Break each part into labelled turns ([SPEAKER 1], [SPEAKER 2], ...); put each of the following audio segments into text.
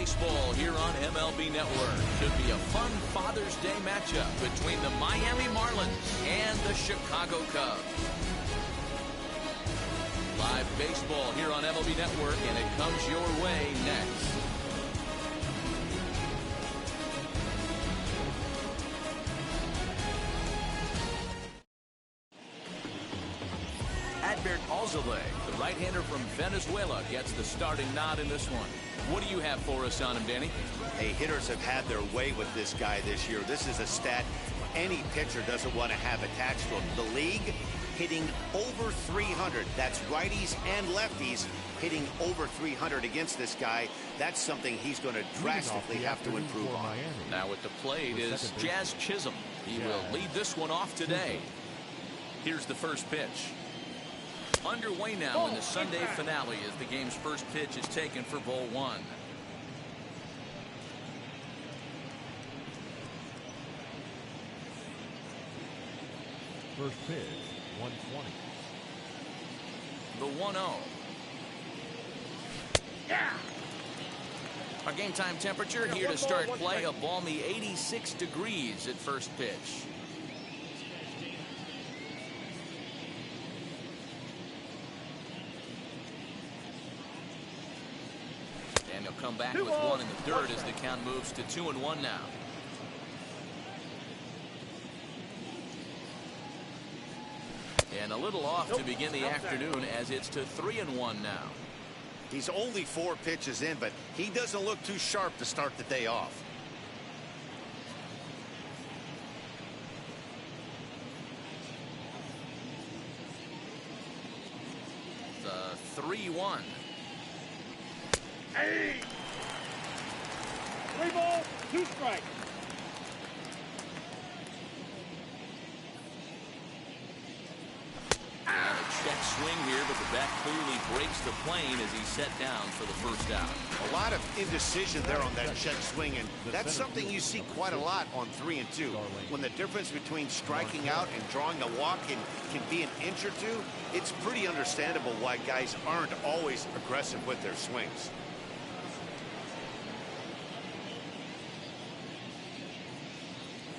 [SPEAKER 1] baseball here on MLB Network. Should be a fun Father's Day matchup between the Miami Marlins and the Chicago Cubs. Live baseball here on MLB Network, and it comes your way next. The right-hander from Venezuela gets the starting nod in this one. What do you have for us on him, Danny?
[SPEAKER 2] Hey, hitters have had their way with this guy this year. This is a stat any pitcher doesn't want to have attached to him. The league hitting over 300. That's righties and lefties hitting over 300 against this guy. That's something he's going to drastically have to improve on.
[SPEAKER 1] Now at the plate is Jazz Chisholm. He will lead this one off today. Here's the first pitch. Underway now in the Sunday finale as the game's first pitch is taken for ball one.
[SPEAKER 3] First pitch, 120.
[SPEAKER 1] The 1-0.
[SPEAKER 4] Yeah.
[SPEAKER 1] Our game time temperature here to start play, a balmy 86 degrees at first pitch. Come back with one in the third as the count moves to 2-1 now. And a little off to begin the afternoon as it's to 3-1 now.
[SPEAKER 2] He's only 4 pitches in, but he doesn't look too sharp to start the day off.
[SPEAKER 1] The 3-1.
[SPEAKER 4] Hey! 3 balls, 2 strikes.
[SPEAKER 1] And a check swing here, but the bat clearly breaks the plane as he's set down for the first out.
[SPEAKER 2] A lot of indecision there on that check swing, and that's something you see quite a lot on 3 and 2. When the difference between striking out and drawing a walk can be an inch or two, it's pretty understandable why guys aren't always aggressive with their swings.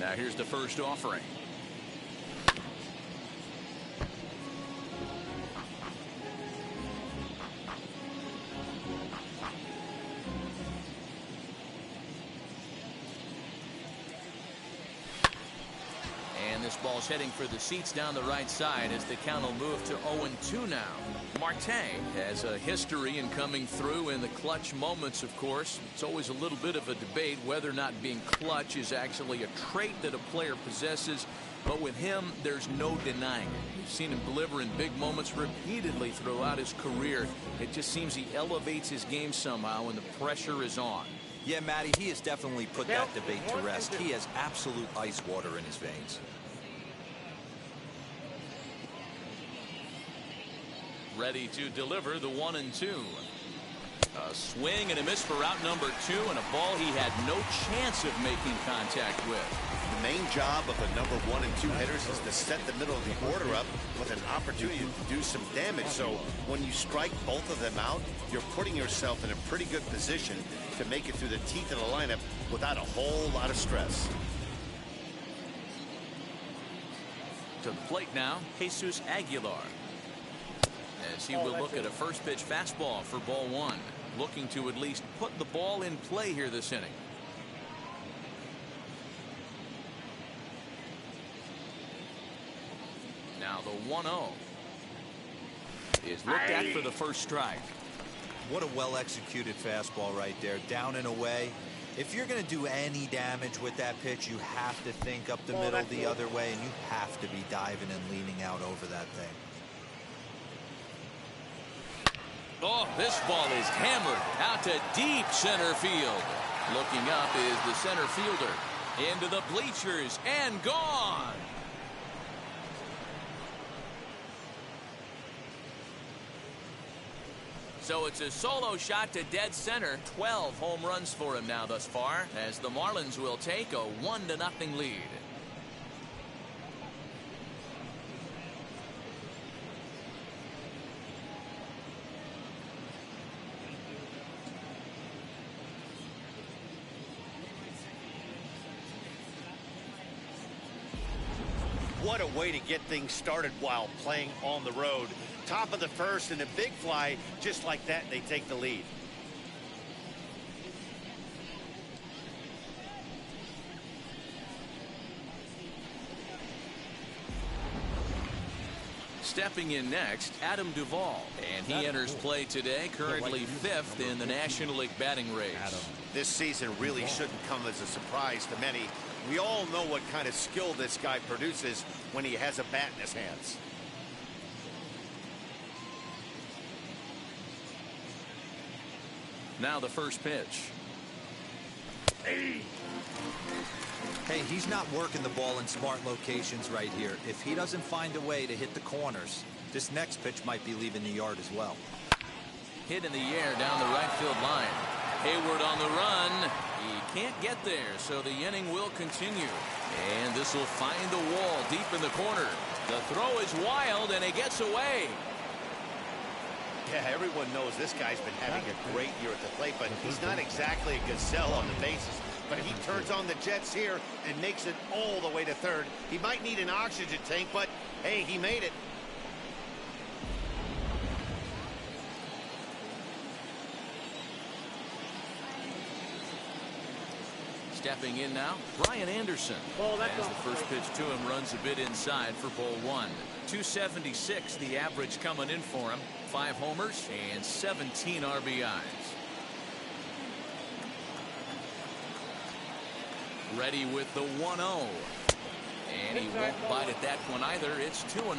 [SPEAKER 1] Now here's the first offering. And this ball's heading for the seats down the right side as the count will move to 0-2 now. Marte has a history in coming through in the clutch moments, of course. It's always a little bit of a debate whether or not being clutch is actually a trait that a player possesses. But with him, there's no denying it. We've seen him deliver in big moments repeatedly throughout his career. It just seems he elevates his game somehow when the pressure is on.
[SPEAKER 5] Yeah, Matty, he has definitely put that debate to rest. He has absolute ice water in his veins.
[SPEAKER 1] Ready to deliver the 1-2. A swing and a miss for out number 2, and a ball he had no chance of making contact with.
[SPEAKER 2] The main job of the number 1 and 2 hitters is to set the middle of the order up with an opportunity to do some damage. So when you strike both of them out, you're putting yourself in a pretty good position to make it through the teeth of the lineup without a whole lot of stress.
[SPEAKER 1] To the plate now, Jesus Aguilar. As he will look at a first pitch fastball for ball 1. Looking to at least put the ball in play here this inning. Now the 1-0 is looked at for the first strike.
[SPEAKER 5] What a well-executed fastball right there, down and away. If you're going to do any damage with that pitch, you have to think up the middle the other way, and you have to be diving and leaning out over that thing.
[SPEAKER 1] Oh, this ball is hammered out to deep center field. Looking up is the center fielder. Into the bleachers and gone. So it's a solo shot to dead center. 12 home runs for him now thus far, as the Marlins will take a 1-0 lead.
[SPEAKER 2] What a way to get things started while playing on the road. Top of the first and a big fly just like that, and they take the lead.
[SPEAKER 1] Stepping in next, Adam Duvall, and he enters play today, currently 5th in the National League batting race.
[SPEAKER 2] This season really shouldn't come as a surprise to many. We all know what kind of skill this guy produces when he has a bat in his hands.
[SPEAKER 1] Now the first pitch.
[SPEAKER 5] Hey, he's not working the ball in smart locations right here. If he doesn't find a way to hit the corners, this next pitch might be leaving the yard as well.
[SPEAKER 1] Hit in the air down the right field line. Hayward on the run. He can't get there, so the inning will continue. And this will find the wall deep in the corner. The throw is wild, and it gets away.
[SPEAKER 2] Yeah, everyone knows this guy's been having a great year at the plate, but he's not exactly a gazelle on the bases. But he turns on the jets here and makes it all the way to third. He might need an oxygen tank, but hey, he made it.
[SPEAKER 1] Stepping in now, Bryant Anderson. As the first pitch to him runs a bit inside for ball 1. 276 the average coming in for him. 5 homers and 17 RBIs. Ready with the 1-0. And he won't bite at that one either. It's 2-0.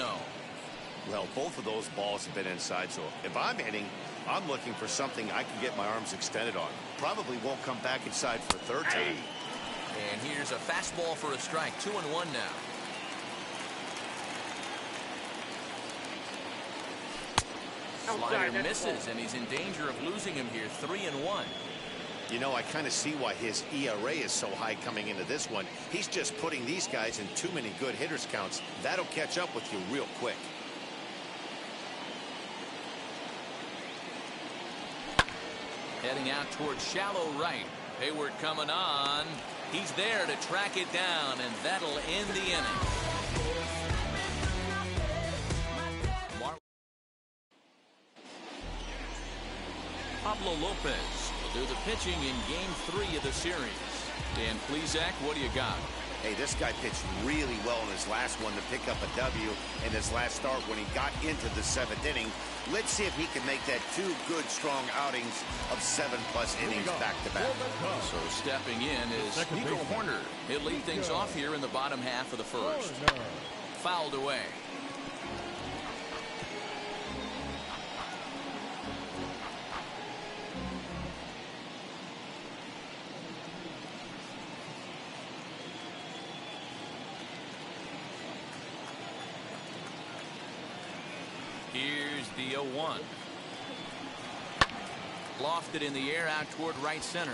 [SPEAKER 2] Well, both of those balls have been inside, so if I'm hitting, I'm looking for something I can get my arms extended on. Probably won't come back inside for a third time.
[SPEAKER 1] And here's a fastball for a strike. 2-1 now. Slider misses, and he's in danger of losing him here. 3-1.
[SPEAKER 2] You know, I kind of see why his ERA is so high coming into this one. He's just putting these guys in too many good hitters counts. That'll catch up with you real quick.
[SPEAKER 1] Heading out towards shallow right. Hayward coming on. He's there to track it down, and that'll end the inning. Pablo Lopez will do the pitching in Game 3 of the series. Dan Plesac, what do you got?
[SPEAKER 2] Hey, this guy pitched really well in his last one to pick up a W in his last start when he got into the 7th inning. Let's see if he can make that 2 good, strong outings of 7+ innings back-to-back.
[SPEAKER 1] So stepping in is Nico Horner. He'll lead things off here in the bottom half of the first. Fouled away. Here's the 0-1. Lofted in the air out toward right center.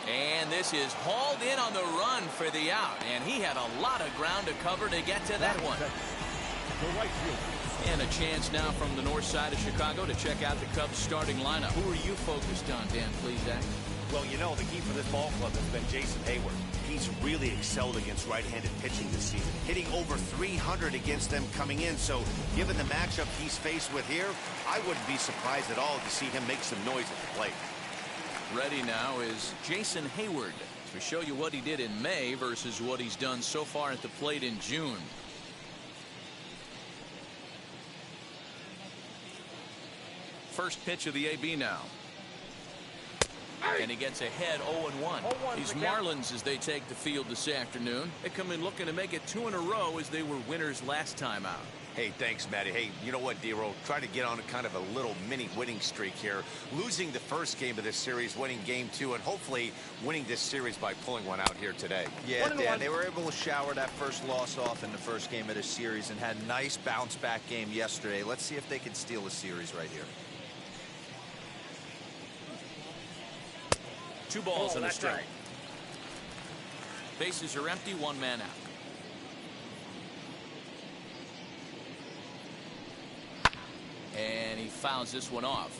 [SPEAKER 1] And this is hauled in on the run for the out. And he had a lot of ground to cover to get to that one. And a chance now from the north side of Chicago to check out the Cubs starting lineup. Who are you focused on, Dan Plesac?
[SPEAKER 2] Well, you know, the key for this ball club has been Jason Hayward. He's really excelled against right-handed pitching this season, hitting over 300 against them coming in. So given the matchup he's faced with here, I wouldn't be surprised at all to see him make some noise at the plate.
[SPEAKER 1] Ready now is Jason Hayward to show you what he did in May versus what he's done so far at the plate in June. First pitch of the AB now. And he gets ahead 0-1. These Marlins, as they take the field this afternoon, they come in looking to make it 2 in a row as they were winners last time out.
[SPEAKER 2] Hey, thanks, Matty. Hey, you know what, D-Roll? Try to get on a kind of a little mini winning streak here. Losing the first game of this series, winning Game 2, and hopefully winning this series by pulling one out here today.
[SPEAKER 5] Yeah, Dan, they were able to shower that first loss off in the first game of this series and had a nice bounce-back game yesterday. Let's see if they can steal a series right here.
[SPEAKER 1] 2 balls and a strike. Bases are empty, 1 man out. And he fouls this one off.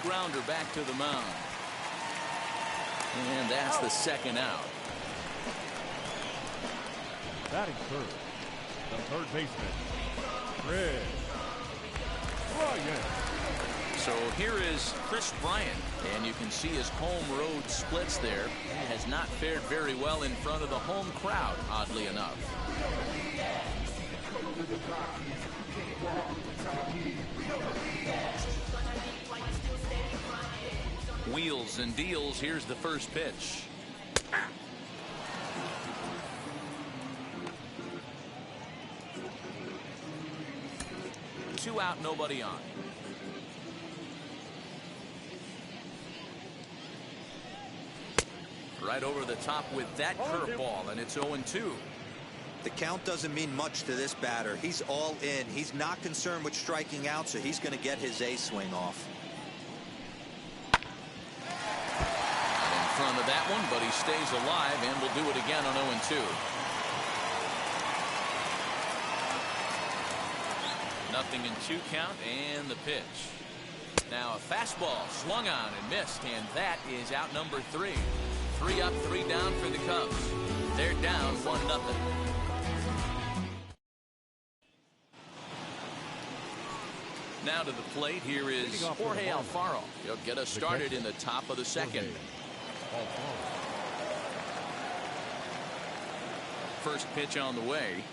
[SPEAKER 1] grounder back to the mound. And that's the second out.
[SPEAKER 3] Batting third, the third baseman, Bryant.
[SPEAKER 1] So here is Chris Bryant, and you can see his home road splits there. He has not fared very well in front of the home crowd, oddly enough. Wheels and deals. Here's the first pitch. Two out, nobody on. Right over the top with that curveball, and it's 0-2.
[SPEAKER 5] The count doesn't mean much to this batter. He's all in. He's not concerned with striking out, so he's going to get his A swing off.
[SPEAKER 1] Not in front of that one, but he stays alive and will do it again on 0-2. Nothing in 2 count, and the pitch. Now a fastball slung on and missed, and that is out number 3. 3 up, 3 down for the Cubs. They're down 1-0. Now to the plate, here is Jorge Alfaro. He'll get us started in the top of the second. First pitch on the way.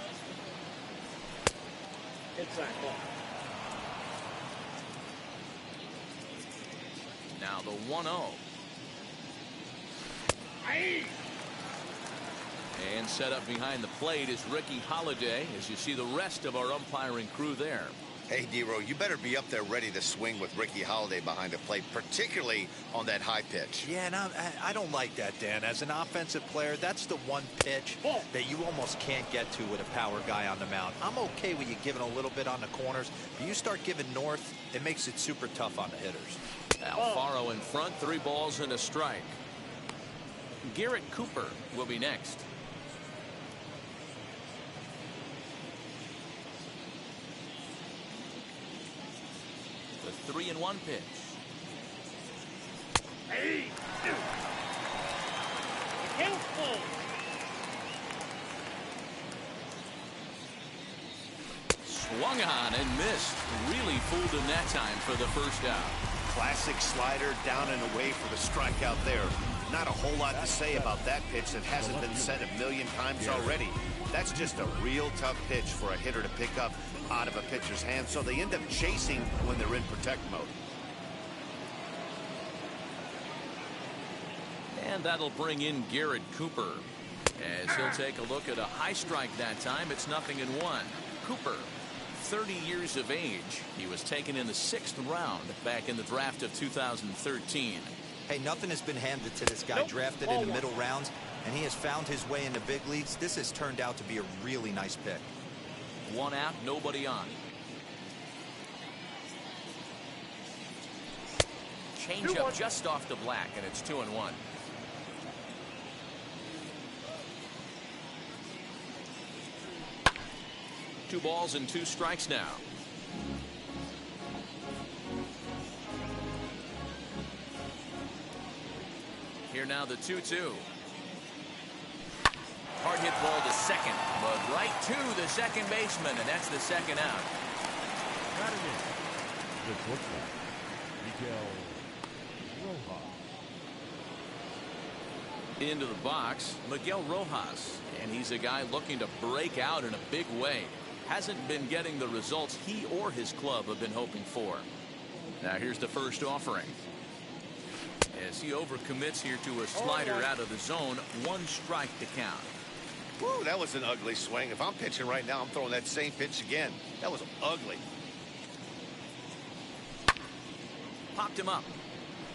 [SPEAKER 1] Now the 1-0. And set up behind the plate is Ricky Holiday, as you see the rest of our umpiring crew there.
[SPEAKER 2] Hey, D-Row, you better be up there ready to swing with Ricky Holiday behind the plate, particularly on that high pitch.
[SPEAKER 5] Yeah, and I don't like that, Dan. As an offensive player, that's the one pitch that you almost can't get to with a power guy on the mound. I'm okay with you giving a little bit on the corners, but you start giving north, it makes it super tough on the hitters.
[SPEAKER 1] Alfaro in front, 3 balls and a strike. Garrett Cooper will be next. The 3-1 pitch. Swung on and missed. Really fooled him that time for the first out.
[SPEAKER 2] Classic slider down and away for the strikeout there. Not a whole lot to say about that pitch that hasn't been said a million times already. That's just a real tough pitch for a hitter to pick up out of a pitcher's hand, so they end up chasing when they're in protect mode.
[SPEAKER 1] And that'll bring in Garrett Cooper, as he'll take a look at a high strike that time. It's 0-1. Cooper, 30 years of age. He was taken in the 6th round back in the draft of 2013.
[SPEAKER 5] Hey, nothing has been handed to this guy. Drafted in the middle rounds, and he has found his way into big leagues. This has turned out to be a really nice pick.
[SPEAKER 1] 1 out, nobody on. Changeup just off the black, and it's 2-1. Two balls and 2 strikes now. Here now the 2-2. Hard hit ball to second, but right to the second baseman, and that's the second out. Into the box, Miguel Rojas, and he's a guy looking to break out in a big way. Hasn't been getting the results he or his club have been hoping for. Now here's the first offering. As he overcommits here to a slider out of the zone, 1 strike to count.
[SPEAKER 2] Woo, that was an ugly swing. If I'm pitching right now, I'm throwing that same pitch again. That was ugly.
[SPEAKER 1] Popped him up.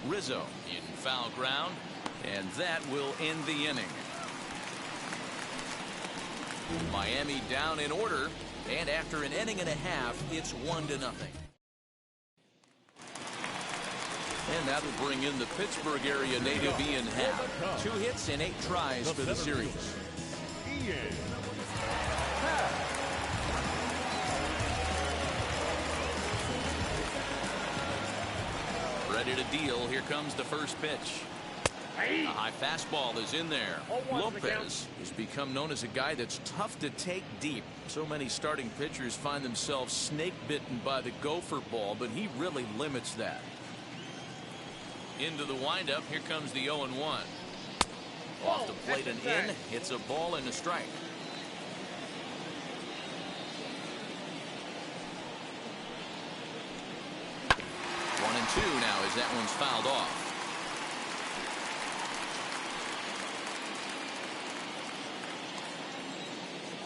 [SPEAKER 1] Rizzo in foul ground, and that will end the inning. Miami down in order, and after an inning and a half, it's 1-0. And that'll bring in the Pittsburgh area native Ian Happ. 2 hits and 8 tries for the series. Ready to deal. Here comes the first pitch. A high fastball is in there. Lopez has become known as a guy that's tough to take deep. So many starting pitchers find themselves snake bitten by the gopher ball, but he really limits that. Into the windup. Here comes the 0-1. Off the plate and in. It's a ball and a strike. One and two now as that one's fouled off.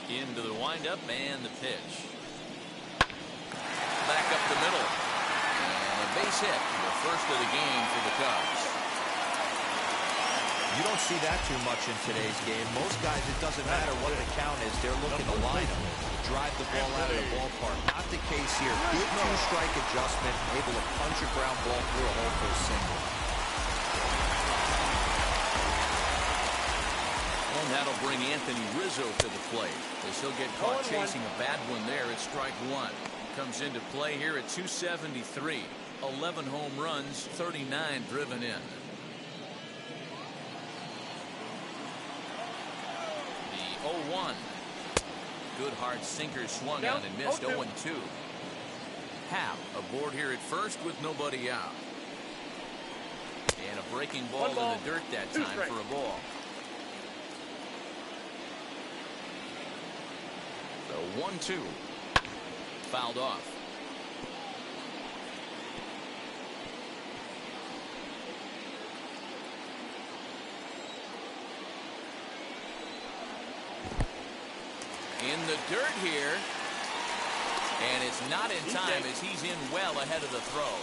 [SPEAKER 1] Into the windup and the pitch. Back up the middle. And a base hit. The first of the game for the Cubs.
[SPEAKER 5] You don't see that too much in today's game. Most guys, it doesn't matter what the count is. They're looking to line them, drive the ball out of the ballpark. Not the case here. Good two-strike adjustment, able to punch a ground ball through a hole for a single.
[SPEAKER 1] And that'll bring Anthony Rizzo to the plate as he'll get caught chasing a bad one there at strike one. Comes into play here at 273. 11 home runs, 39 driven in. The 0-1. Good hard sinker swung on and missed. 0-2. Happ aboard here at first with nobody out. And a breaking ball in the dirt that time for a ball. The 1-2. Fouled off. In the dirt here. And it's not in time as he's in well ahead of the throw.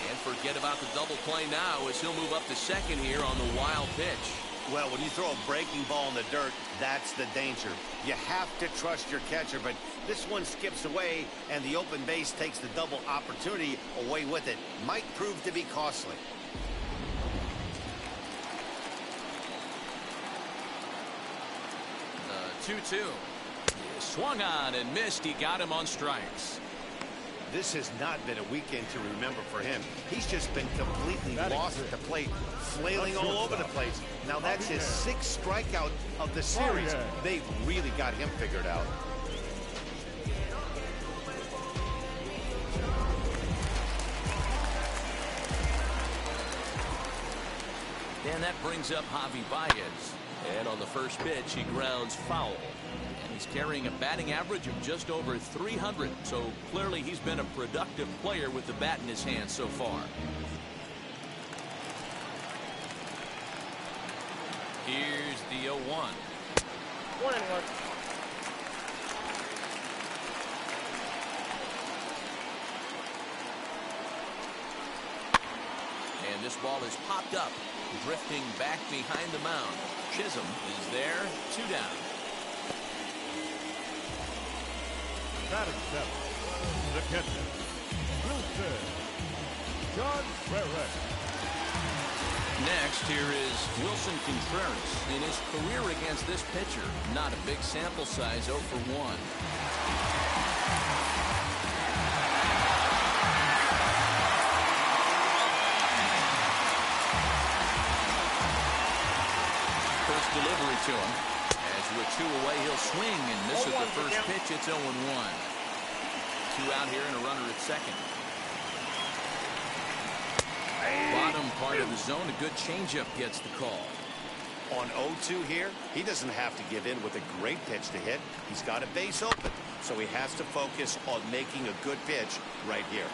[SPEAKER 1] And forget about the double play now as he'll move up to second here on the wild pitch.
[SPEAKER 2] Well, when you throw a breaking ball in the dirt, that's the danger. You have to trust your catcher, but this one skips away, and the open base takes the double opportunity away with it. Might prove to be costly.
[SPEAKER 1] The 2-2. Swung on and missed. He got him on strikes.
[SPEAKER 2] This has not been a weekend to remember for him. He's just been completely lost at the plate, flailing all over the place. Now that's his 6th strikeout of the series. They've really got him figured out.
[SPEAKER 1] And that brings up Javi Baez. And on the first pitch, he grounds foul. And he's carrying a batting average of just over 300. So clearly he's been a productive player with the bat in his hand so far. Here's the 0-1.
[SPEAKER 4] 1-1.
[SPEAKER 1] And this ball is popped up, drifting back behind the mound. Chisholm is there, 2 down.
[SPEAKER 3] Batting 7, the catcher, Contreras.
[SPEAKER 1] Next, here is Wilson Contreras. In his career against this pitcher, not a big sample size, 0 for 1. First delivery to him. As with 2 away, he'll swing and misses the first pitch. It's 0-1. 2 out here and a runner at second. Bottom part of the zone, a good changeup gets the call.
[SPEAKER 2] On 0-2 here, he doesn't have to give in with a great pitch to hit. He's got a base open, so he has to focus on making a good pitch right here.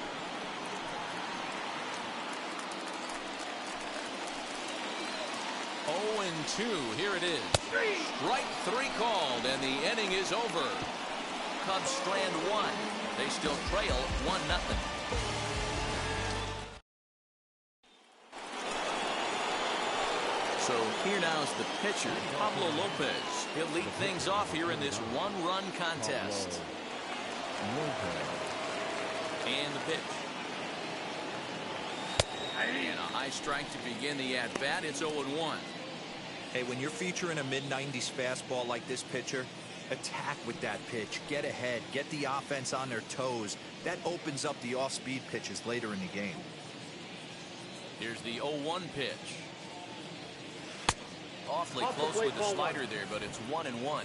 [SPEAKER 1] And 2. Here it is. Strike 3 called, and the inning is over. Cubs strand 1. They still trail 1-0. So here now is the pitcher, Pablo Lopez. He'll lead things off here in this 1-run contest. And the pitch. And a high strike to begin the at-bat. It's 0-1.
[SPEAKER 5] Hey, when you're featuring a mid-90s fastball like this pitcher, attack with that pitch. Get ahead. Get the offense on their toes. That opens up the off-speed pitches later in the game.
[SPEAKER 1] Here's the 0-1 pitch. Awfully close with the slider there, but it's 1-1.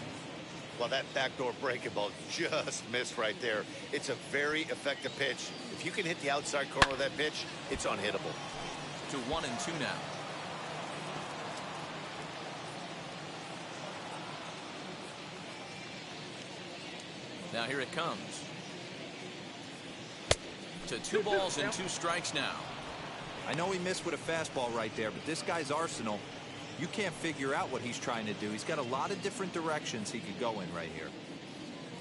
[SPEAKER 2] Well, that backdoor breaking ball just missed right there. It's a very effective pitch. If you can hit the outside corner of that pitch, it's unhittable.
[SPEAKER 1] To 1-2 now. Now here it comes. To 2 balls and 2 strikes now.
[SPEAKER 5] I know he missed with a fastball right there, but this guy's arsenal, you can't figure out what he's trying to do. He's got a lot of different directions he could go in right here.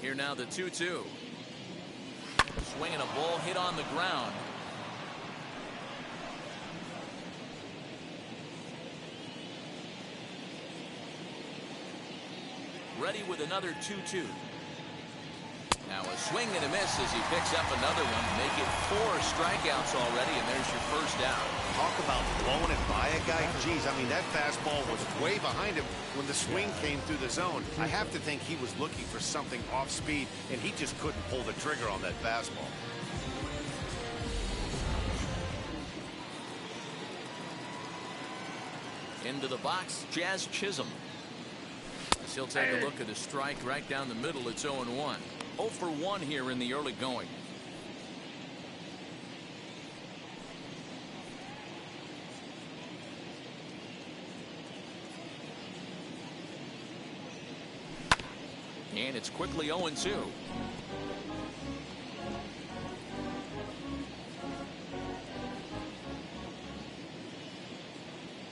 [SPEAKER 1] Here now the 2-2. Swinging a ball hit on the ground. Ready with another 2-2. Now a swing and a miss as he picks up another one. Make it 4 strikeouts already, and there's your first down.
[SPEAKER 2] Talk about blowing it by a guy. Geez, I mean, that fastball was way behind him when the swing came through the zone. I have to think he was looking for something off speed, and he just couldn't pull the trigger on that fastball.
[SPEAKER 1] Into the box, Jazz Chisholm. As he'll take a look at a strike right down the middle. It's 0-1. 0 for 1 here in the early going. And it's quickly 0-2.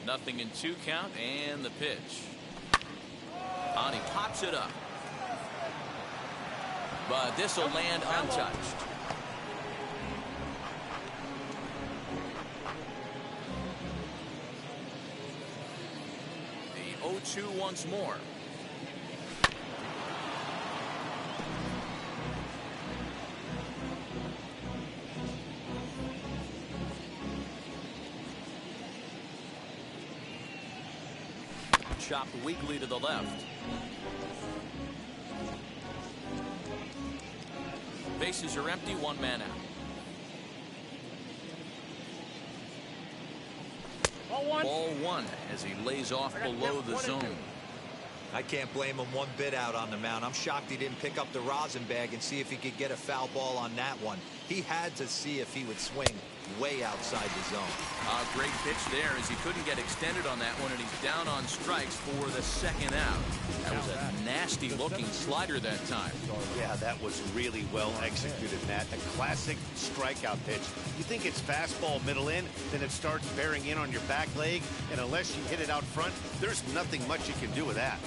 [SPEAKER 1] Nothing in 2 count, and the pitch. And he pops it up. But this will land untouched. The 0-2 once more. Chopped weakly to the left. Bases are empty, 1 man out. Ball 1 as he lays off below the zone.
[SPEAKER 5] I can't blame him one bit out on the mound. I'm shocked he didn't pick up the rosin bag and see if he could get a foul ball on that one. He had to see if he would swing way outside the zone.
[SPEAKER 1] Great pitch there as he couldn't get extended on that one, and he's down on strikes for the 2nd out. That was a nasty looking slider that time.
[SPEAKER 2] Yeah, that was really well executed, Matt. A classic strikeout pitch. You think it's fastball middle in, then it starts bearing in on your back leg, and unless you hit it out front, there's nothing much you can do with that.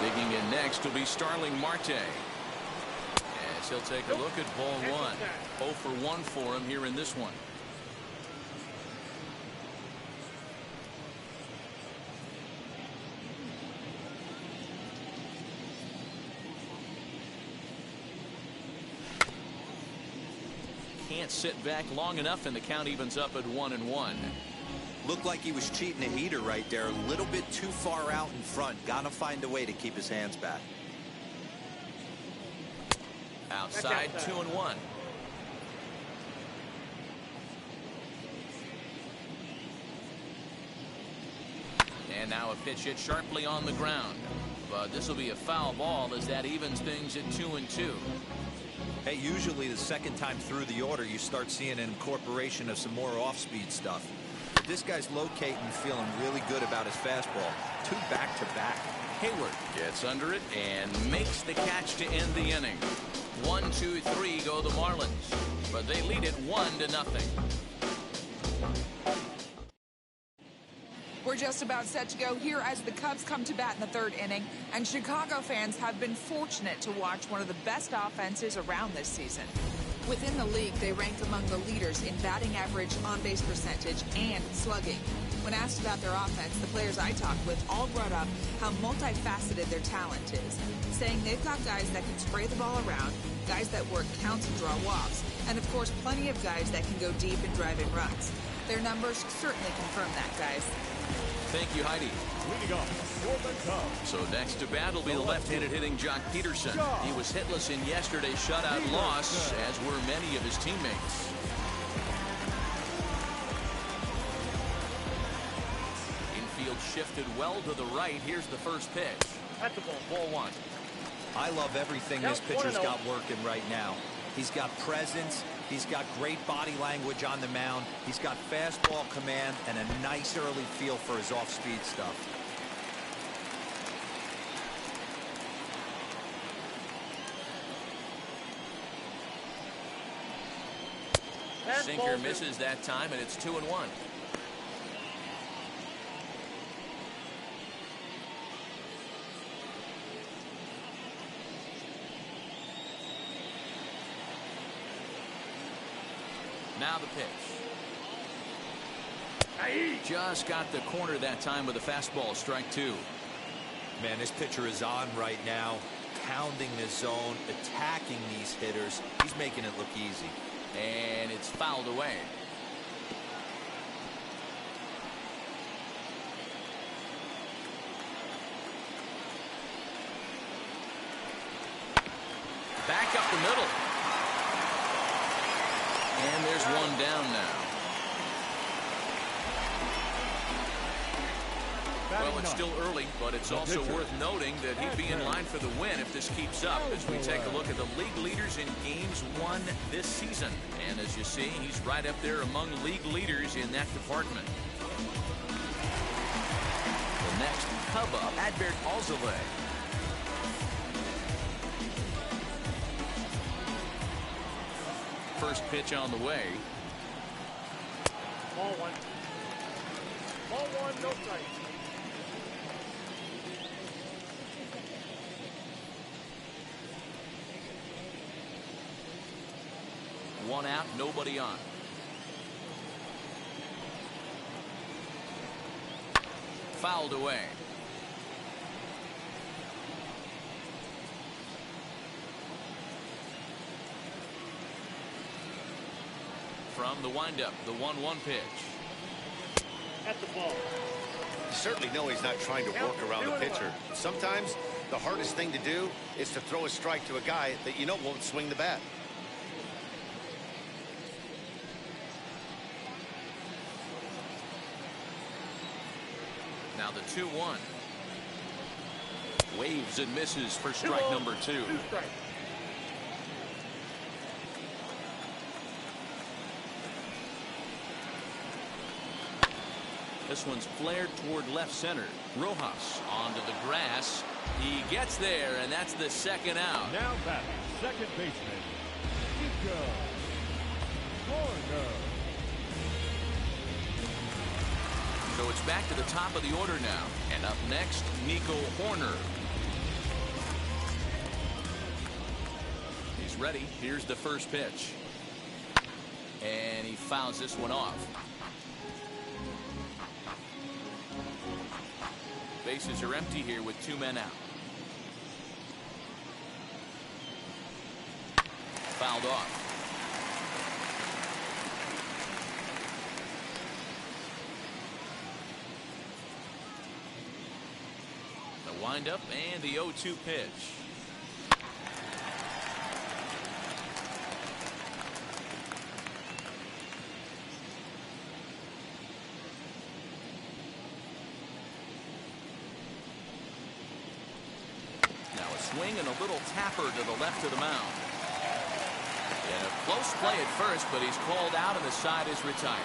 [SPEAKER 1] Digging in next will be Starling Marte. As he'll take a look at ball 1. 0 for 1 for him here in this one. Can't sit back long enough, and the count evens up at 1-1.
[SPEAKER 5] Looked like he was cheating a heater right there. A little bit too far out in front. Gotta find a way to keep his hands back.
[SPEAKER 1] Outside, 2-1. And now a pitch hit sharply on the ground. But this will be a foul ball as that evens things at 2-2.
[SPEAKER 5] Hey, usually the second time through the order, you start seeing an incorporation of some more off-speed stuff. This guy's locating, feeling really good about his fastball. 2 back-to-back.
[SPEAKER 1] Hayward gets under it and makes the catch to end the inning. 1, 2, 3 go the Marlins, but they lead it 1-0.
[SPEAKER 4] We're just about set to go here as the Cubs come to bat in the 3rd inning, and Chicago fans have been fortunate to watch one of the best offenses around this season. Within the league, they rank among the leaders in batting average, on-base percentage, and slugging. When asked about their offense, the players I talked with all brought up how multifaceted their talent is, saying they've got guys that can spray the ball around, guys that work counts and draw walks, and of course plenty of guys that can go deep and drive in runs. Their numbers certainly confirm that, guys.
[SPEAKER 1] Thank you, Heidi.
[SPEAKER 3] Leading off for the Cubs.
[SPEAKER 1] So next to bat will be the left-handed hitting Jock Peterson. He was hitless in yesterday's shutout loss, as were many of his teammates. Infield shifted well to the right. Here's the first pitch. At the ball 1.
[SPEAKER 5] I love everything this pitcher's got working right now. He's got presence. He's got great body language on the mound. He's got fastball command and a nice early feel for his off-speed stuff.
[SPEAKER 1] Sinker misses that time, and it's 2-1. Now the pitch. Just got the corner that time with a fastball, strike 2.
[SPEAKER 5] Man, this pitcher is on right now, pounding the zone, attacking these hitters. He's making it look easy.
[SPEAKER 1] And it's fouled away. Back up the middle. And there's one down now. Well, it's still early, but it's also worth noting that he'd be in line for the win if this keeps up, as we take a look at the league leaders in games won this season. And as you see, he's right up there among league leaders in that department. The next Cub up, Adbert Alzolay. First pitch on the way.
[SPEAKER 3] Ball 1. Ball 1, no strike.
[SPEAKER 1] One out, nobody on. Fouled away. From the windup, the 1-1 pitch.
[SPEAKER 3] At the ball.
[SPEAKER 2] You certainly know he's not trying to work around the pitcher. Sometimes the hardest thing to do is to throw a strike to a guy that you know won't swing the bat.
[SPEAKER 1] Now the 2-1. Waves and misses for strike number 2. This one's flared toward left center. Rojas onto the grass. He gets there, and that's the second out.
[SPEAKER 3] Now batting, second baseman, Nico Horner.
[SPEAKER 1] So it's back to the top of the order now. And up next, Nico Horner. He's ready. Here's the first pitch. And he fouls this one off. Bases are empty here with 2 men out. Fouled off. The windup and the 0-2 pitch. Swing and a little tapper to the left of the mound. And a close play at first, but he's called out and the side is retired.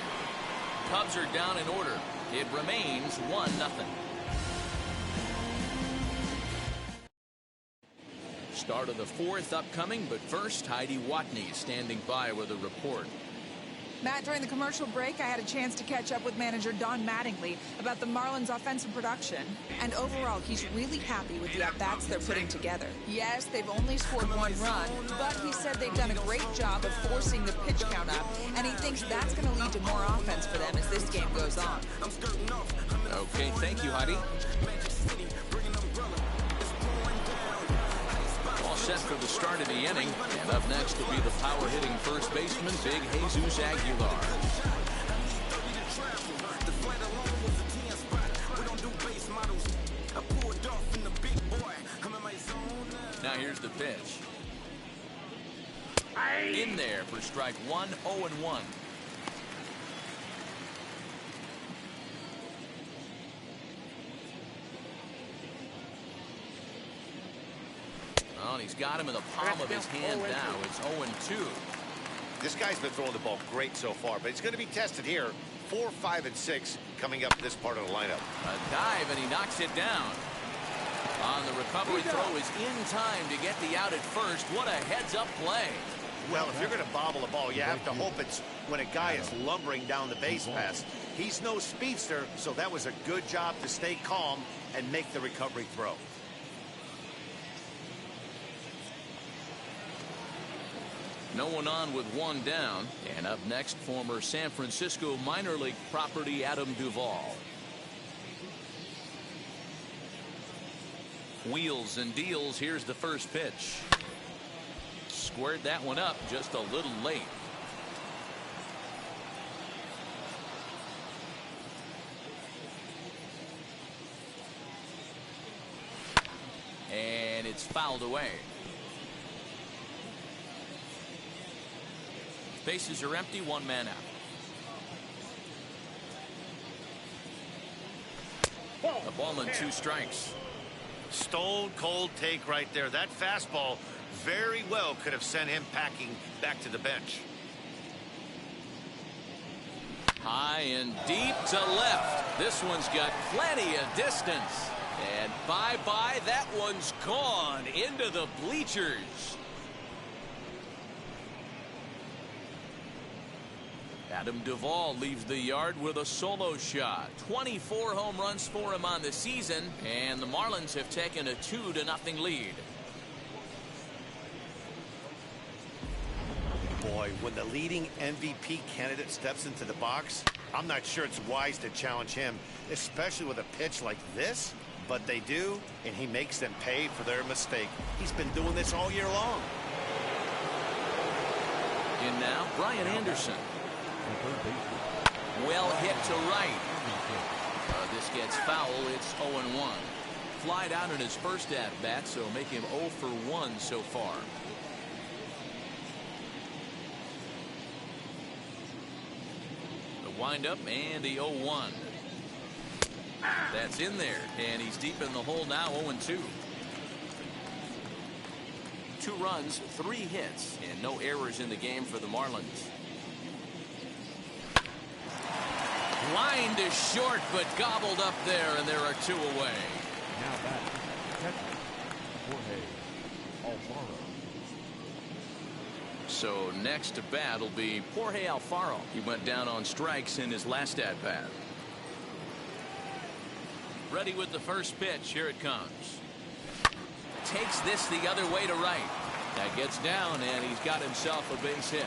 [SPEAKER 1] Cubs are down in order. It remains 1-0. Start of the 4th upcoming, but first Heidi Watney standing by with a report.
[SPEAKER 4] Matt, during the commercial break, I had a chance to catch up with manager Don Mattingly about the Marlins' offensive production. And overall, he's really happy with the at-bats they're putting together. Yes, they've only scored 1 run, but he said they've done a great job of forcing the pitch count up, and he thinks that's going to lead to more offense for them as this game goes on.
[SPEAKER 1] Okay, thank you, Heidi. Set for the start of the inning, and up next will be the power-hitting first baseman, Big Jesus Aguilar. the pitch. In there for strike one, 0-1. Oh, and he's got him in the palm of his hand now. It's 0-2.
[SPEAKER 2] This guy's been throwing the ball great so far, but he's going to be tested here. 4, 5, and 6 coming up this part of the lineup.
[SPEAKER 1] A dive, and he knocks it down. On the recovery throw is in time to get the out at first. What a heads-up play.
[SPEAKER 2] Well, if you're going to bobble a ball, you have to hope it's when a guy is lumbering down the base pass. He's no speedster, so that was a good job to stay calm and make the recovery throw.
[SPEAKER 1] No one on with one down. And up next, former San Francisco minor league property Adam Duvall. Wheels and deals. Here's the first pitch. Squared that one up just a little late. And it's fouled away. Bases are empty, one man out. A ball and 2 strikes.
[SPEAKER 2] Stone cold take right there. That fastball very well could have sent him packing back to the bench.
[SPEAKER 1] High and deep to left. This one's got plenty of distance. And bye-bye, that one's gone into the bleachers. Adam Duvall leaves the yard with a solo shot. 24 home runs for him on the season, and the Marlins have taken a 2-0 lead.
[SPEAKER 2] Boy, when the leading MVP candidate steps into the box, I'm not sure it's wise to challenge him, especially with a pitch like this. But they do, and he makes them pay for their mistake. He's been doing this all year long.
[SPEAKER 1] In now, Brian Anderson. Well hit to right. This gets foul. It's 0-1. Flied out in his first at-bat, so make him 0 for 1 so far. The windup and the 0-1. That's in there, and he's deep in the hole now, 0-2. 2 runs, 3 hits, and no errors in the game for the Marlins. Line to short, but gobbled up there, and there are 2 away.
[SPEAKER 3] Now back, catcher, Jorge Alfaro.
[SPEAKER 1] So next to bat will be Jorge Alfaro. He went down on strikes in his last at bat. Ready with the first pitch. Here it comes. Takes this the other way to right. That gets down, and he's got himself a base hit.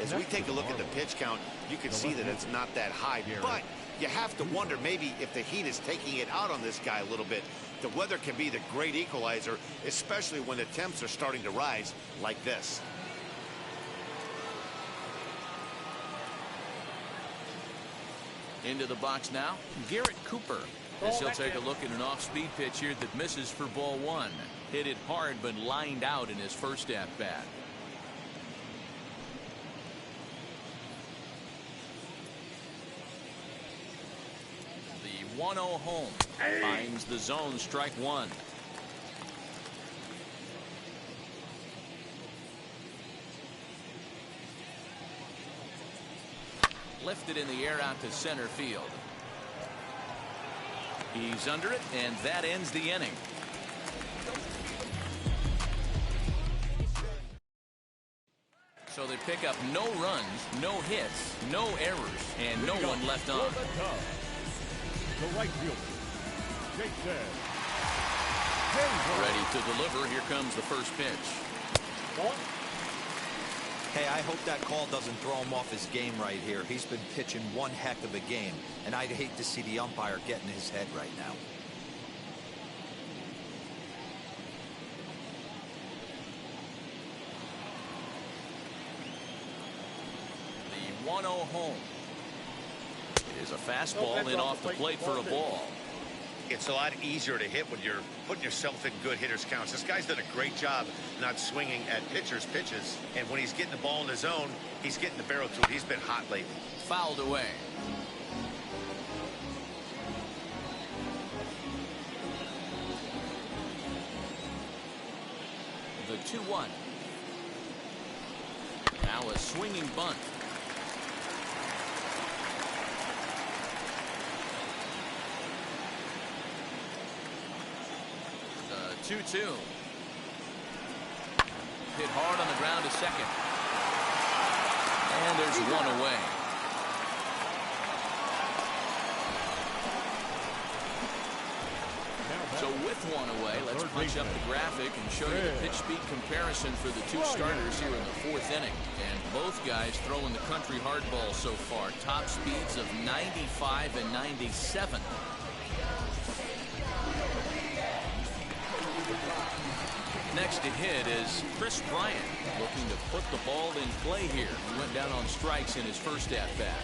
[SPEAKER 2] As we take a look at the pitch count, you can see that it's not that high, but you have to wonder maybe if the heat is taking it out on this guy a little bit. The weather can be the great equalizer, especially when the temps are starting to rise like this.
[SPEAKER 1] Into the box now, Garrett Cooper. As he'll take a look at an off-speed pitch here that misses for ball 1. Hit it hard, but lined out in his first at-bat. The 1-0 home. Finds the zone, strike 1. Lifted in the air out to center field. He's under it, and that ends the inning. So they pick up no runs, no hits, no errors, and no one left on.
[SPEAKER 3] The right fielder, Hayward.
[SPEAKER 1] Ready to deliver. Here comes the first pitch.
[SPEAKER 5] Hey, I hope that call doesn't throw him off his game right here. He's been pitching one heck of a game, and I'd hate to see the umpire get in his head right now.
[SPEAKER 1] The 1-0 home. It is a fastball in off the plate for a ball.
[SPEAKER 2] It's a lot easier to hit when you're putting yourself in good hitters counts. This guy's done a great job not swinging at pitchers' pitches. And when he's getting the ball in the zone, he's getting the barrel to it. He's been hot lately.
[SPEAKER 1] Fouled away. The 2-1. Now a swinging bunt. The 2-2. Hit hard on the ground to second. And there's one away. So with one away, let's punch up the graphic and show you the pitch speed comparison for the two starters here in the fourth inning. And both guys throwing the country hardball so far. Top speeds of 95 and 97. Next to hit is Bryant, looking to put the ball in play here. He went down on strikes in his first at-bat.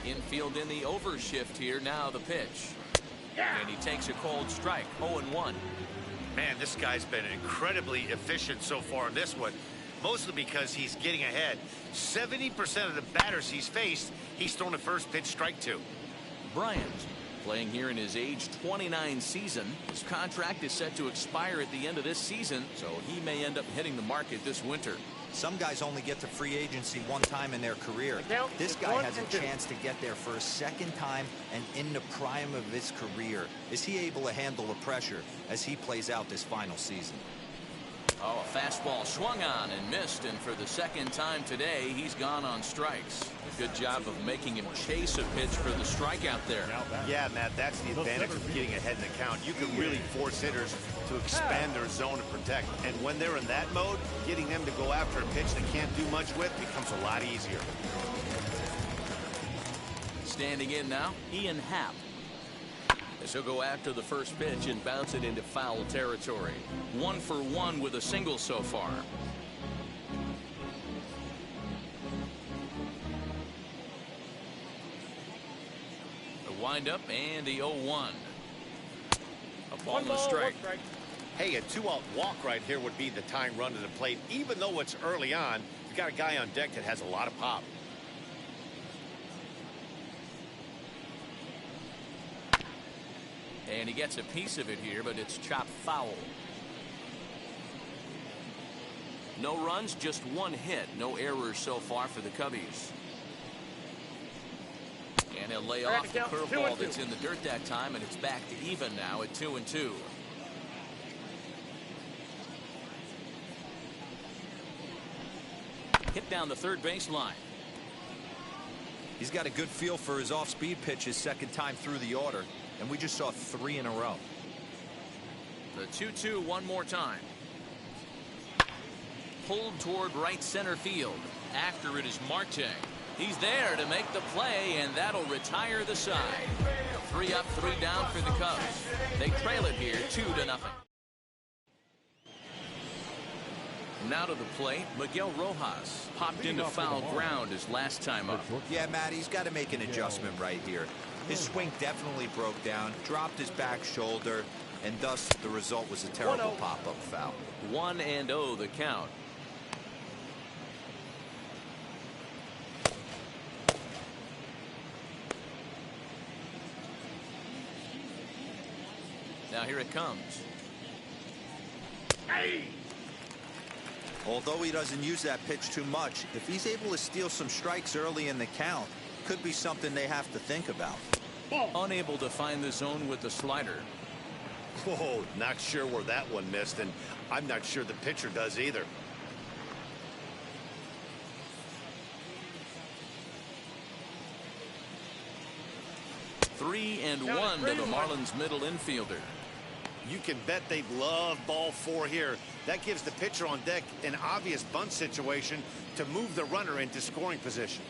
[SPEAKER 1] Infield in the overshift here. Now the pitch. And he takes a cold strike. 0-1.
[SPEAKER 2] Man, this guy's been incredibly efficient so far in this one, mostly because he's getting ahead. 70% of the batters he's faced, he's thrown a first pitch strike to.
[SPEAKER 1] Bryant, playing here in his age 29 season. His contract is set to expire at the end of this season, so he may end up hitting the market this winter.
[SPEAKER 5] Some guys only get to free agency one time in their career. This guy has a chance to get there for a second time and in the prime of his career. Is he able to handle the pressure as he plays out this final season?
[SPEAKER 1] Oh, a fastball swung on and missed, and for the second time today, he's gone on strikes. A good job of making him chase a pitch for the strikeout there.
[SPEAKER 2] Yeah, Matt, that's the advantage of getting ahead in the count. You can really force hitters to expand their zone and protect. And when they're in that mode, getting them to go after a pitch they can't do much with becomes a lot easier.
[SPEAKER 1] Standing in now, Ian Happ. As he'll go after the first pitch and bounce it into foul territory. 1 for 1 with a single so far. The windup and the 0-1. A ball and a strike.
[SPEAKER 2] Hey, a 2-out walk right here would be the tying run to the plate. Even though it's early on, you got a guy on deck that has a lot of pop.
[SPEAKER 1] And he gets a piece of it here, but it's chopped foul. No runs, just one hit. No errors so far for the Cubbies. And he'll lay off the curveball that's in the dirt that time, and it's back to even now at 2-2. Hit down the third baseline.
[SPEAKER 5] He's got a good feel for his off-speed pitches second time through the order. And we just saw 3 in a row.
[SPEAKER 1] The 2-2 one more time. Pulled toward right center field. After it is Marte. He's there to make the play, and that'll retire the side. 3 up, 3 down for the Cubs. They trail it here 2-0. Now to the plate, Miguel Rojas popped into foul ground his last time up.
[SPEAKER 5] Yeah, Matt, he's got to make an adjustment right here. His swing definitely broke down, dropped his back shoulder, and thus the result was a terrible pop-up foul.
[SPEAKER 1] 1-0 the count. Now here it comes.
[SPEAKER 2] Hey!
[SPEAKER 5] Although he doesn't use that pitch too much, if he's able to steal some strikes early in the count, could be something they have to think about.
[SPEAKER 1] Unable to find the zone with the slider.
[SPEAKER 2] Whoa, not sure where that one missed, and I'm not sure the pitcher does either.
[SPEAKER 1] Three and one to the Marlins middle infielder.
[SPEAKER 2] You can bet they love ball 4 here. That gives the pitcher on deck an obvious bunt situation to move the runner into scoring position.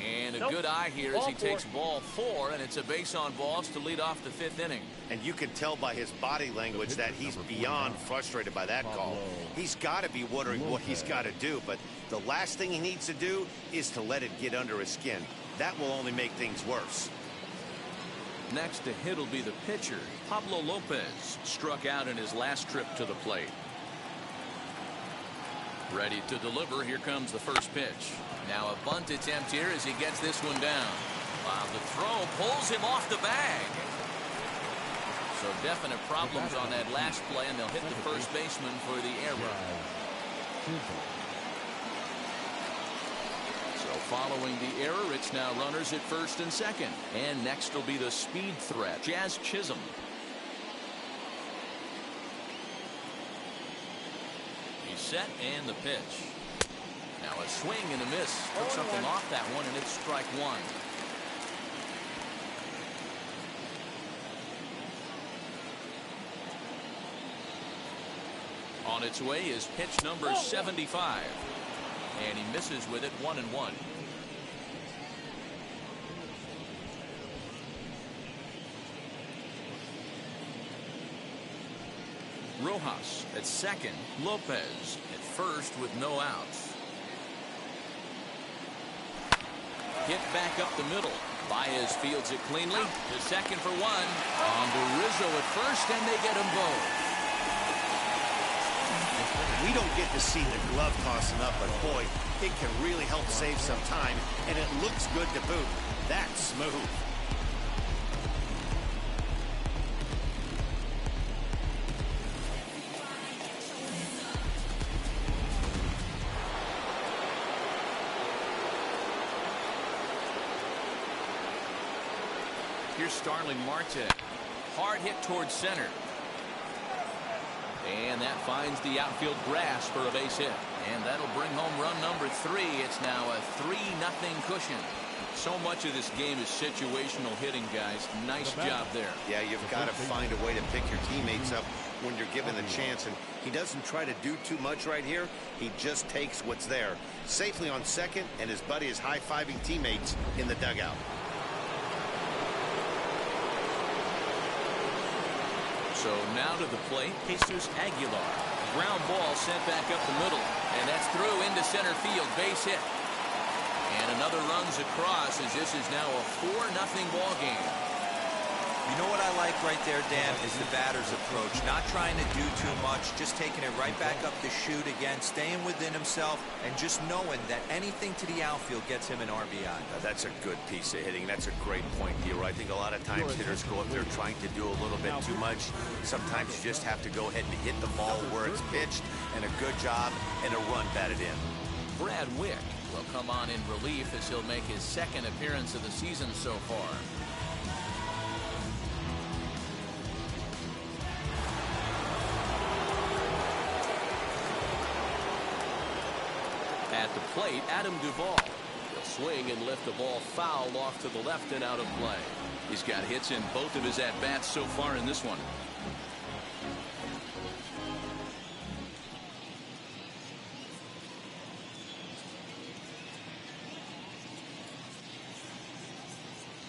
[SPEAKER 1] And a a good eye here as he takes ball 4, and it's a base on balls to lead off the 5th inning.
[SPEAKER 2] And you can tell by his body language that he's beyond frustrated by that call. He's got to be wondering what he's got to do, but the last thing he needs to do is to let it get under his skin. That will only make things worse.
[SPEAKER 1] Next to hit will be the pitcher. Pablo Lopez struck out in his last trip to the plate. Ready to deliver. Here comes the first pitch. Now a bunt attempt here as he gets this one down. Wow, the throw pulls him off the bag. So definite problems on that last play, and they'll hit the first baseman for the error. So following the error, it's now runners at first and second. And next will be the speed threat, Jazz Chisholm. He's set, and the pitch. Now a swing and a miss. Took something off that one, and it's strike 1. On its way is pitch number 75. And he misses with it, 1-1. Rojas at second. Lopez at first with no outs. Hit back up the middle. Baez fields it cleanly to second for 1. On to Rizzo at first, and they get them both.
[SPEAKER 2] We don't get to see the glove toss enough, but boy, it can really help save some time, and it looks good to boot. That's smooth.
[SPEAKER 1] Here's Starling Marte. Hard hit towards center. And that finds the outfield grass for a base hit. And that'll bring home run number 3. It's now a 3-0 cushion. So much of this game is situational hitting, guys. Nice job there.
[SPEAKER 2] Yeah, you've got to find a way to pick your teammates up when you're given the chance. And he doesn't try to do too much right here. He just takes what's there. Safely on second, and his buddy is high-fiving teammates in the dugout.
[SPEAKER 1] So now to the plate, Jesus Aguilar. Ground ball sent back up the middle. And that's through into center field. Base hit. And another runs across as this is now a 4-0 ball game.
[SPEAKER 5] You know what I like right there, Dan, is the batter's approach. Not trying to do too much, just taking it right back up the chute again, staying within himself, and just knowing that anything to the outfield gets him an RBI.
[SPEAKER 2] That's a good piece of hitting. That's a great point, Dero. I think a lot of times hitters go up there trying to do a little bit too much. Sometimes you just have to go ahead and hit the ball where it's pitched, and a good job, and a run batted in.
[SPEAKER 1] Brad Wick will come on in relief as he'll make his second appearance of the season so far. At the plate, Adam Duvall. He'll swing and lift the ball foul off to the left and out of play. He's got hits in both of his at-bats so far in this one.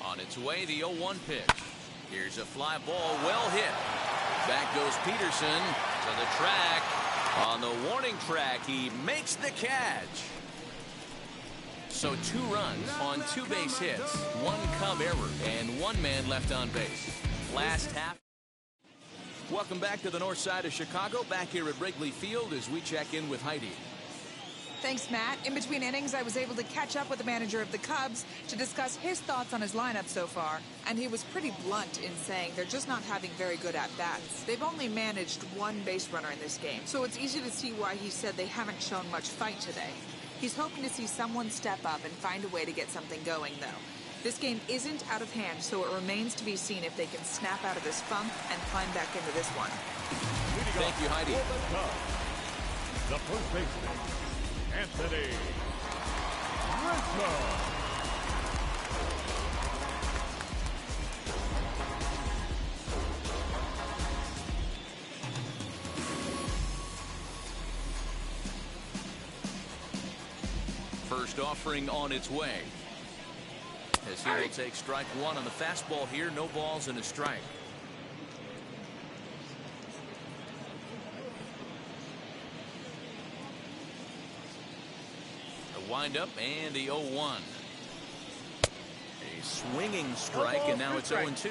[SPEAKER 1] On its way, the 0-1 pitch. Here's a fly ball, well hit. Back goes Peterson to the track. On the warning track, he makes the catch. So 2 runs on 2 base hits, 1 Cub error, and 1 man left on base. Last half. Welcome back to the north side of Chicago, back here at Wrigley Field as we check in with Heidi.
[SPEAKER 4] Thanks, Matt. In between innings, I was able to catch up with the manager of the Cubs to discuss his thoughts on his lineup so far. And he was pretty blunt in saying they're just not having very good at-bats. They've only managed 1 base runner in this game, so it's easy to see why he said they haven't shown much fight today. He's hoping to see someone step up and find a way to get something going, though. This game isn't out of hand, so it remains to be seen if they can snap out of this funk and climb back into this one.
[SPEAKER 1] Thank you, Heidi.
[SPEAKER 3] The first baseman, Anthony Rizzo.
[SPEAKER 1] First offering on its way. as he will take strike one on the fastball here. No balls and a strike. A windup and the 0-1. A swinging strike, and now it's 0-2.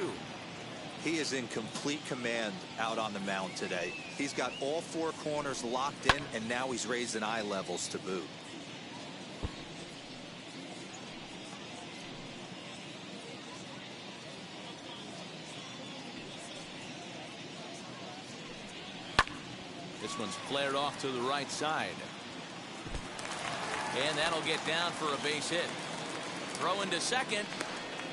[SPEAKER 5] He is in complete command out on the mound today. He's got all four corners locked in, and now he's raising eye levels to boot.
[SPEAKER 1] This one's flared off to the right side. And that'll get down for a base hit. Throw into second,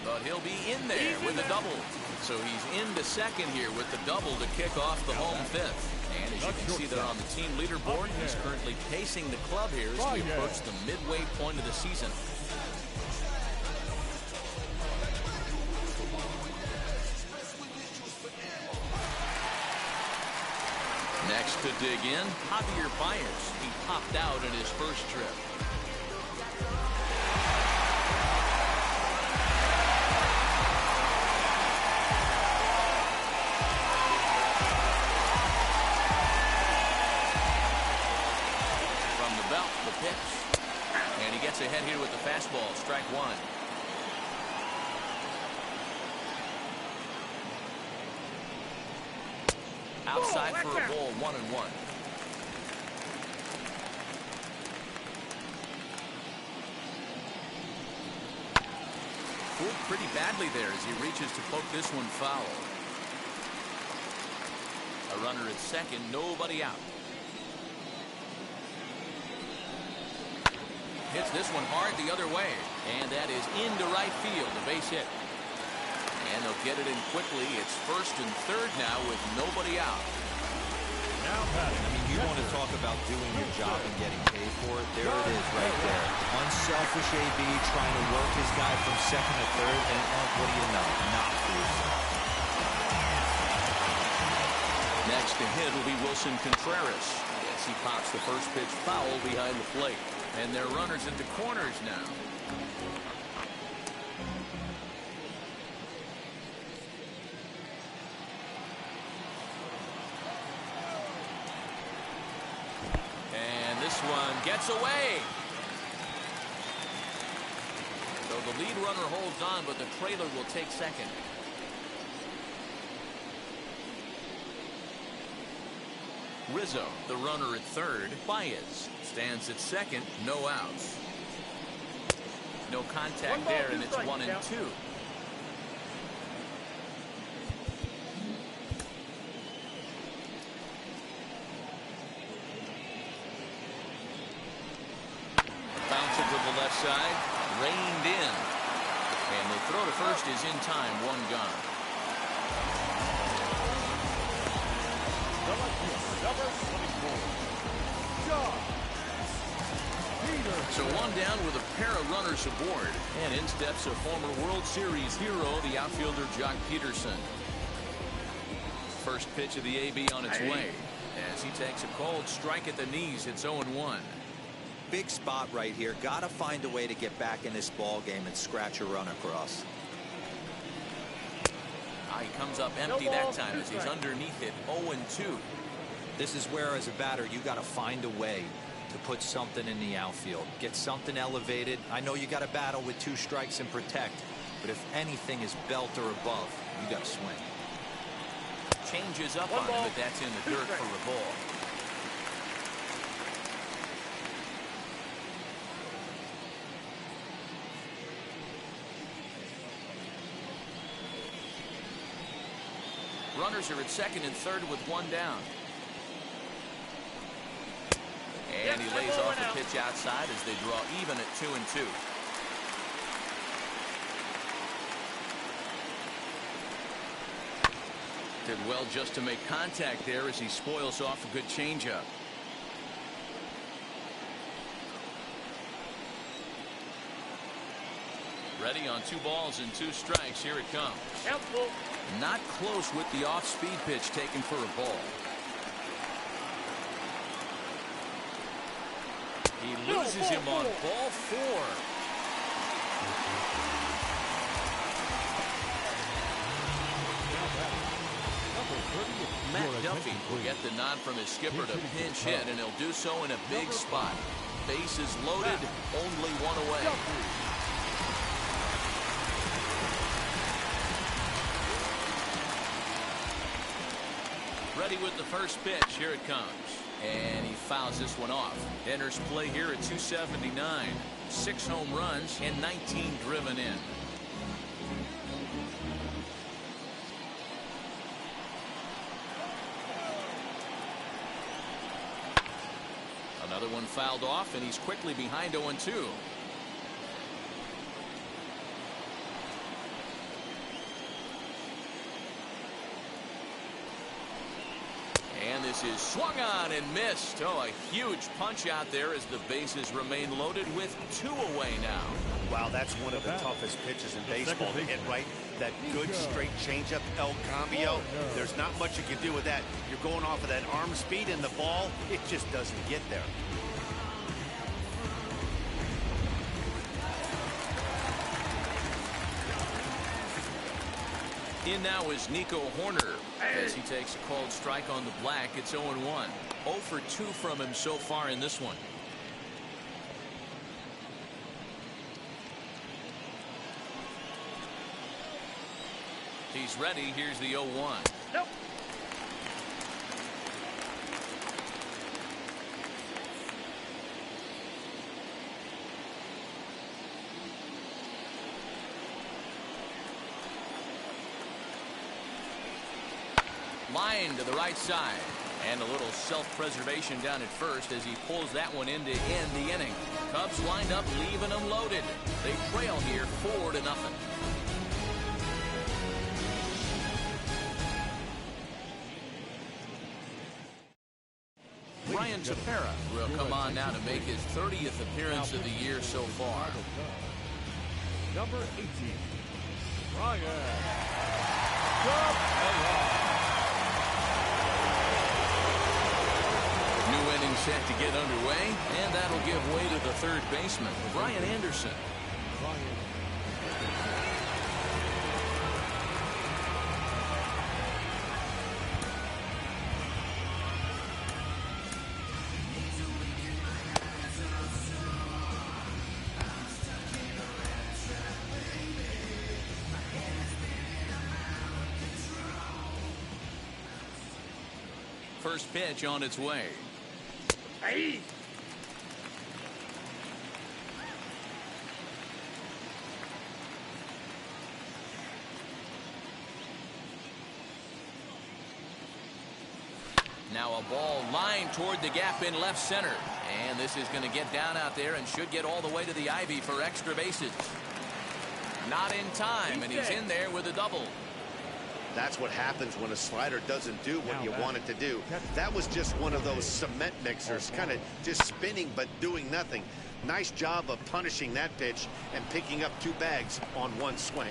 [SPEAKER 1] but he'll be in there with a double. So he's into second here with the double to kick off the home fifth. And as you can see there on the team leaderboard, he's currently pacing the club here as we approach the midway point of the season. Next to dig in, Javi Baez. He popped out in his first trip. From the belt, the pitch. And he gets ahead here with the fastball, strike one. Outside for a ball, 1-1. Fooled pretty badly there as he reaches to poke this one foul. A runner at second, nobody out. Hits this one hard the other way, and that is into right field, a base hit. And they'll get it in quickly. It's first and third now with nobody out.
[SPEAKER 5] I mean, you want to talk about doing your job and getting paid for it. There it is right there. Unselfish AB trying to work his guy from second to third. And what do you know? Not for yourself.
[SPEAKER 1] Next to hit will be Wilson Contreras. Yes, he pops the first pitch foul behind the plate. And they're runners at the corners now. One gets away. So the lead runner holds on, but the trailer will take second. Rizzo, the runner at third. Baez stands at second. No outs. No contact there, and it's 1-2. Left side, reined in, and the throw to first is in time. One gone. So one down with a pair of runners aboard, and in steps a former World Series hero, the outfielder Jock Peterson. First pitch of the AB on its way as he takes a cold strike at the knees. It's 0-1.
[SPEAKER 5] Big spot right here. Got to find a way to get back in this ball game and scratch a run across.
[SPEAKER 1] He comes up empty that time as he's underneath it. 0-2.
[SPEAKER 5] This is where, as a batter, you got to find a way to put something in the outfield. Get something elevated. I know you got to battle with 2 strikes and protect, but if anything is belt or above, you got to swing.
[SPEAKER 1] Changes up on him, but that's in the dirt for a ball. Runners are at second and third with one down. And he lays off the pitch outside as they draw even at 2-2. Did well just to make contact there as he spoils off a good changeup. Ready on 2 balls and 2 strikes. Here it comes. Not close with the off-speed pitch taken for a ball. He loses him on ball 4. Duffy will get the nod from his skipper to pinch hit, and he'll do so in a big spot. Bases loaded, only one away. Ready with the first pitch. Here it comes. And he fouls this one off. Enters play here at 279. 6 home runs and 19 driven in. Another one fouled off, and he's quickly behind 0-2. And this is swung on and missed. Oh, a huge punch out there as the bases remain loaded with 2 away now.
[SPEAKER 2] Wow, that's one of the toughest pitches in baseball to hit right. That good straight changeup, El Cambio. There's not much you can do with that. You're going off of that arm speed, and the ball, it just doesn't get there.
[SPEAKER 1] In now is Nico Horner as he takes a called strike on the black. It's 0-1. 0 for 2 from him so far in this one. He's ready. Here's the 0-1.
[SPEAKER 3] Nope.
[SPEAKER 1] Line to the right side. And a little self-preservation down at first as he pulls that one in to end the inning. Cubs lined up, leaving them loaded. They trail here 4-0. Bryant will come on now to make his 30th appearance of the year so far.
[SPEAKER 3] Number 18, Bryant.
[SPEAKER 1] New inning set to get underway, and that'll give way to the third baseman, Brian Anderson. First pitch on its way.
[SPEAKER 3] Hey.
[SPEAKER 1] Now a ball lined toward the gap in left center. And this is going to get down out there and should get all the way to the ivy for extra bases. Not in time, and he's in there with a double.
[SPEAKER 2] That's what happens when a slider doesn't do what you want it to do. That was just one of those cement mixers, kind of just spinning but doing nothing. Nice job of punishing that pitch and picking up 2 bags on 1 swing.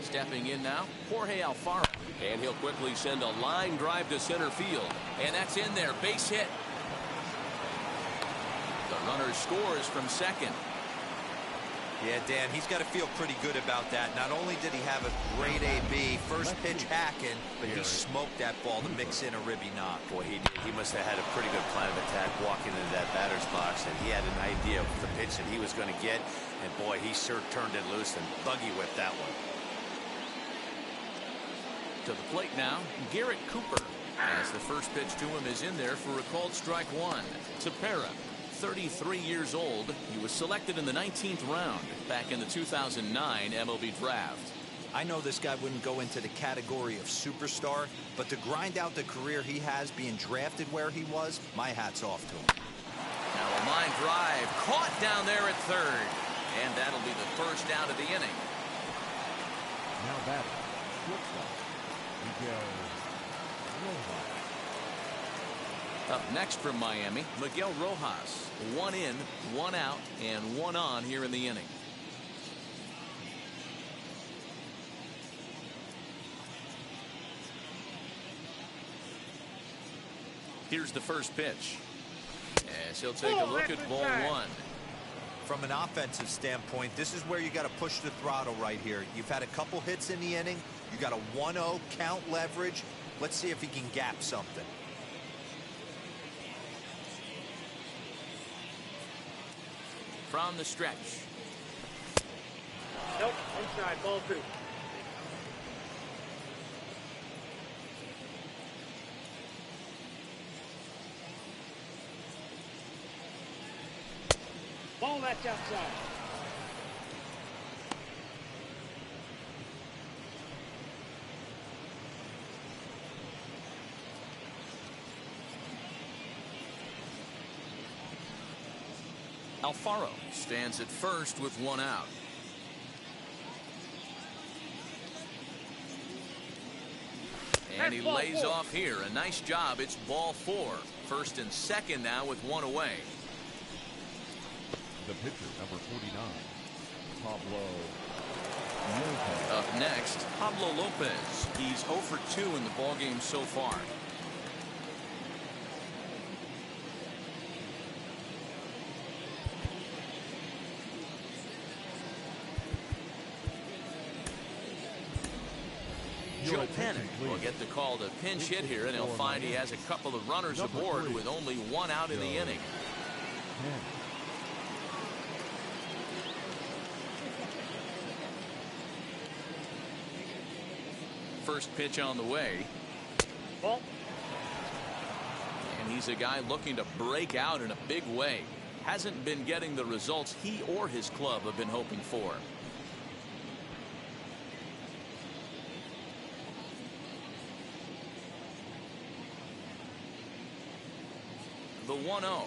[SPEAKER 1] Stepping in now, Jorge Alfaro. And he'll quickly send a line drive to center field. And that's in there, base hit. The runner scores from second.
[SPEAKER 5] Yeah, Dan, he's got to feel pretty good about that. Not only did he have a great AB, first pitch hacking, but he smoked that ball to mix in a ribby knock.
[SPEAKER 2] Boy, he did. He must have had a pretty good plan of attack walking into that batter's box, and he had an idea of the pitch that he was going to get. And boy, he sure turned it loose and buggy whipped that one.
[SPEAKER 1] To the plate now, Garrett Cooper. As the first pitch to him is in there for a called strike 1. Tepera, 33 years old. He was selected in the 19th round back in the 2009 MLB draft.
[SPEAKER 5] I know this guy wouldn't go into the category of superstar, but to grind out the career he has being drafted where he was, my hat's off to him.
[SPEAKER 1] Now a line drive caught down there at third. And that'll be the first out of the inning.
[SPEAKER 3] Now batting, shortstop, Miguel Rojas.
[SPEAKER 1] Up next from Miami, Miguel Rojas. 1 in, 1 out, and 1 on here in the inning. Here's the first pitch. as he'll take a look at ball one.
[SPEAKER 5] From an offensive standpoint, this is where you got to push the throttle right here. You've had a couple hits in the inning. You got a 1-0 count leverage. Let's see if he can gap something.
[SPEAKER 1] From the stretch.
[SPEAKER 6] Nope, inside, ball two. Ball that's outside.
[SPEAKER 1] Alfaro stands at first with one out. And he lays off here. A nice job. It's ball four. First and second now with one away.
[SPEAKER 3] The pitcher, number 49, Pablo Lopez.
[SPEAKER 1] Up next, Pablo Lopez. He's 0 for 2 in the ballgame so far. Joe Pennant will get the call to pinch hit here, and he'll find he has a couple of runners aboard with only one out in the inning. First pitch on the way.
[SPEAKER 6] Ball.
[SPEAKER 1] And he's a guy looking to break out in a big way. Hasn't been getting the results he or his club have been hoping for. The 1-0.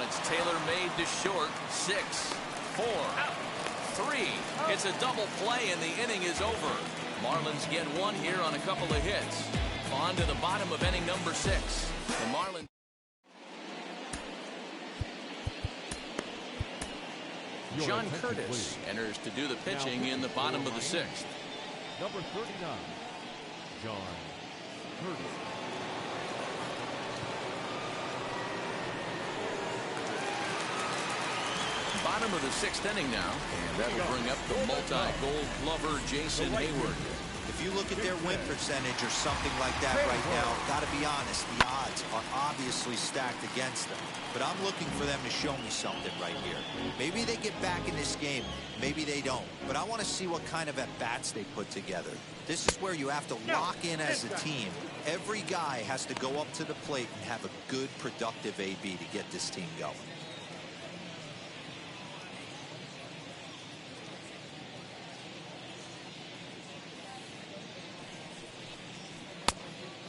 [SPEAKER 1] It's tailor-made to short. 6, 4, 3. It's a double play, and the inning is over. Marlins get one here on a couple of hits. On to the bottom of inning number 6. The Marlins. John Curtis enters to do the pitching in the bottom of the 6th.
[SPEAKER 3] Number 39, John Curtis.
[SPEAKER 1] Bottom of the 6th inning now, and that'll bring up the multi-gold glover Jason Hayward.
[SPEAKER 5] If you look at their win percentage or something like that right now, got to be honest, the odds are obviously stacked against them. But I'm looking for them to show me something right here. Maybe they get back in this game, maybe they don't. But I want to see what kind of at-bats they put together. This is where you have to lock in as a team. Every guy has to go up to the plate and have a good, productive AB to get this team going.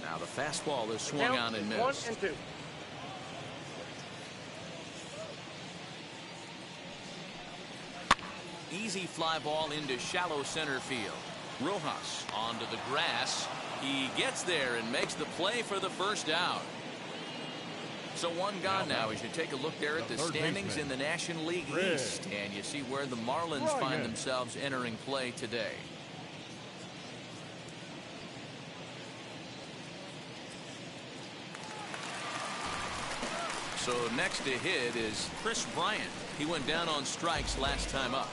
[SPEAKER 1] Now the fastball is swung on and missed.
[SPEAKER 6] 1 and 2.
[SPEAKER 1] Easy fly ball into shallow center field. Rojas onto the grass. He gets there and makes the play for the first out. So one gone now as you take a look there at the standings in the National League East, and you see where the Marlins find themselves entering play today. So next to hit is Chris Bryant. He went down on strikes last time up.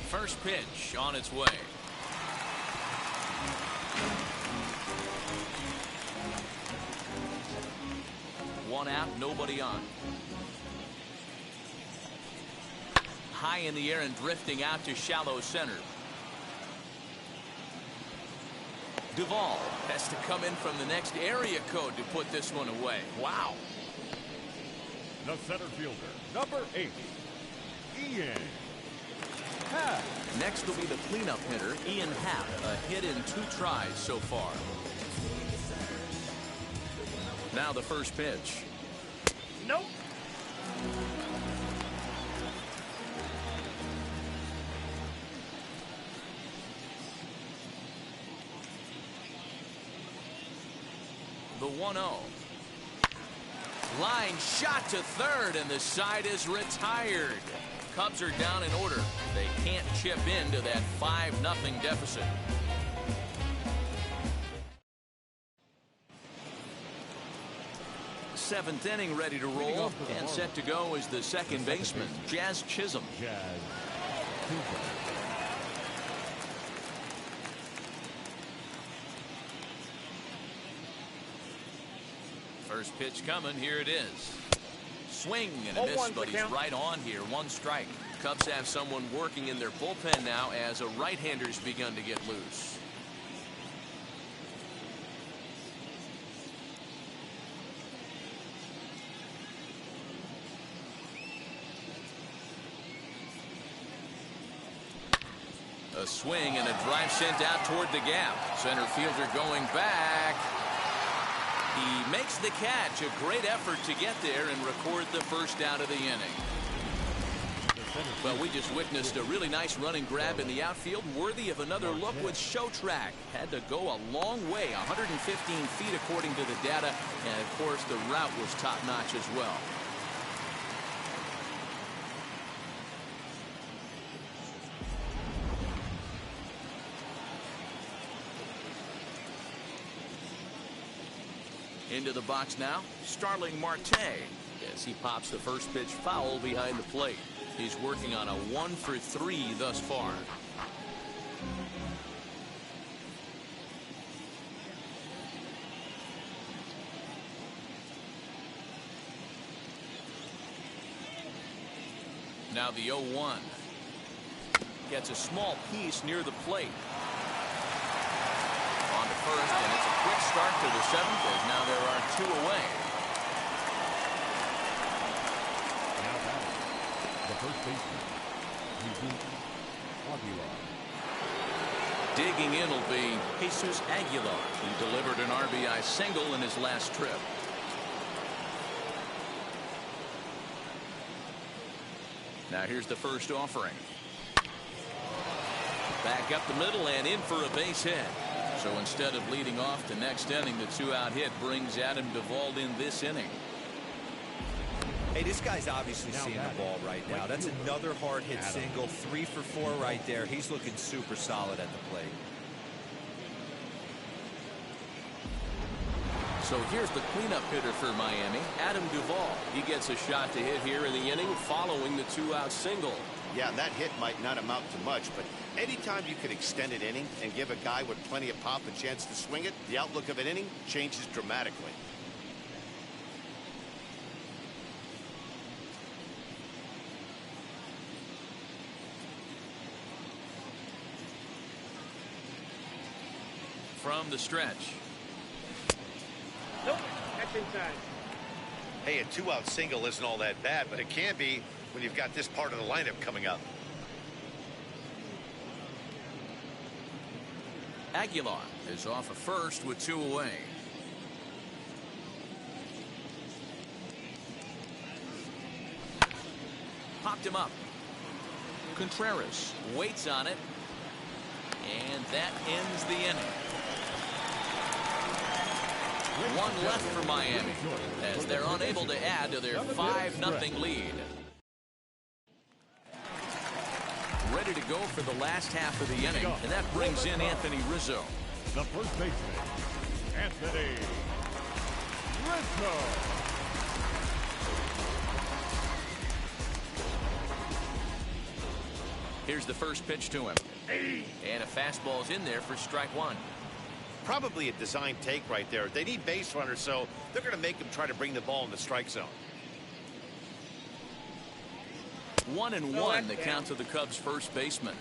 [SPEAKER 1] First pitch on its way. One out, nobody on. High in the air and drifting out to shallow center. Duvall has to come in from the next area code to put this one away. Wow.
[SPEAKER 3] The center fielder, number 8, Ian Happ.
[SPEAKER 1] Next will be the cleanup hitter, Ian Happ. A hit in 2 tries so far. Now the first pitch.
[SPEAKER 6] Nope.
[SPEAKER 1] 1-0. Line shot to third, and the side is retired. Cubs are down in order. They can't chip into that 5-0 deficit. Seventh inning ready to roll, and set to go is the second baseman, Jazz Chisholm. First pitch coming. Here it is. Swing and a miss, but he's right on here. 1 strike. Cubs have someone working in their bullpen now as a right-hander's begun to get loose. A swing and a drive sent out toward the gap. Center fielder going back. He makes the catch. A great effort to get there and record the first out of the inning. Well, we just witnessed a really nice running grab in the outfield, worthy of another look with Show Track. Had to go a long way, 115 feet according to the data, and of course the route was top-notch as well. Into the box now, Starling Marte, as he pops the first pitch foul behind the plate. He's working on a 1 for 3 thus far. Now the 0-1. Gets a small piece near the plate. On to first, and it's a quick start to the 7th, as now there are 2 away.
[SPEAKER 3] Now batting, the first baseman, Aguilar.
[SPEAKER 1] Digging in will be Jesus Aguilar. He delivered an RBI single in his last trip. Now here's the first offering. Back up the middle and in for a base hit. So instead of leading off the next inning, the 2-out hit brings Duvall in this inning.
[SPEAKER 5] Hey, this guy's obviously seeing the ball right now. That's another hard hit single. 3 for 4 right there. He's looking super solid at the plate.
[SPEAKER 1] So here's the cleanup hitter for Miami, Duvall. He gets a shot to hit here in the inning following the 2-out single.
[SPEAKER 2] Yeah, that hit might not amount to much, but anytime you can extend an inning and give a guy with plenty of pop a chance to swing it, the outlook of an inning changes dramatically.
[SPEAKER 1] From the stretch.
[SPEAKER 6] Nope, that's inside.
[SPEAKER 2] Hey, a 2-out single isn't all that bad, but it can be when you've got this part of the lineup coming up.
[SPEAKER 1] Aguilar is off of first with 2 away. Popped him up. Contreras waits on it, and that ends the inning. 1 left for Miami as they're unable to add to their 5-0 lead. Ready to go for the last half of the inning, and that brings in Anthony Rizzo.
[SPEAKER 3] The first baseman, Anthony Rizzo.
[SPEAKER 1] Here's the first pitch to him. And a fastball's in there for strike 1.
[SPEAKER 2] Probably a design take right there. They need base runners, so they're going to make them try to bring the ball in the strike zone.
[SPEAKER 1] 1-1 the count to the Cubs' first baseman.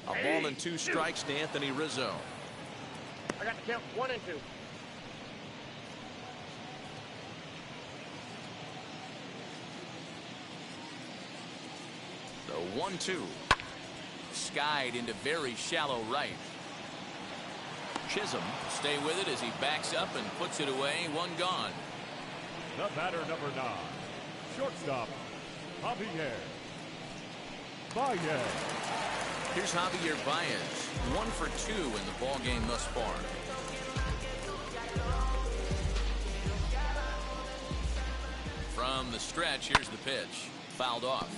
[SPEAKER 1] A ball and 2 strikes to Anthony Rizzo.
[SPEAKER 6] I got the count 1 and 2.
[SPEAKER 1] The 1-2. Skied into very shallow right. Chisholm stay with it as he backs up and puts it away. 1 gone.
[SPEAKER 3] The batter, number 9, shortstop, Javi Baez.
[SPEAKER 1] Here's Javi Baez, 1 for 2 in the ball game thus far. From the stretch, here's the pitch. Fouled off.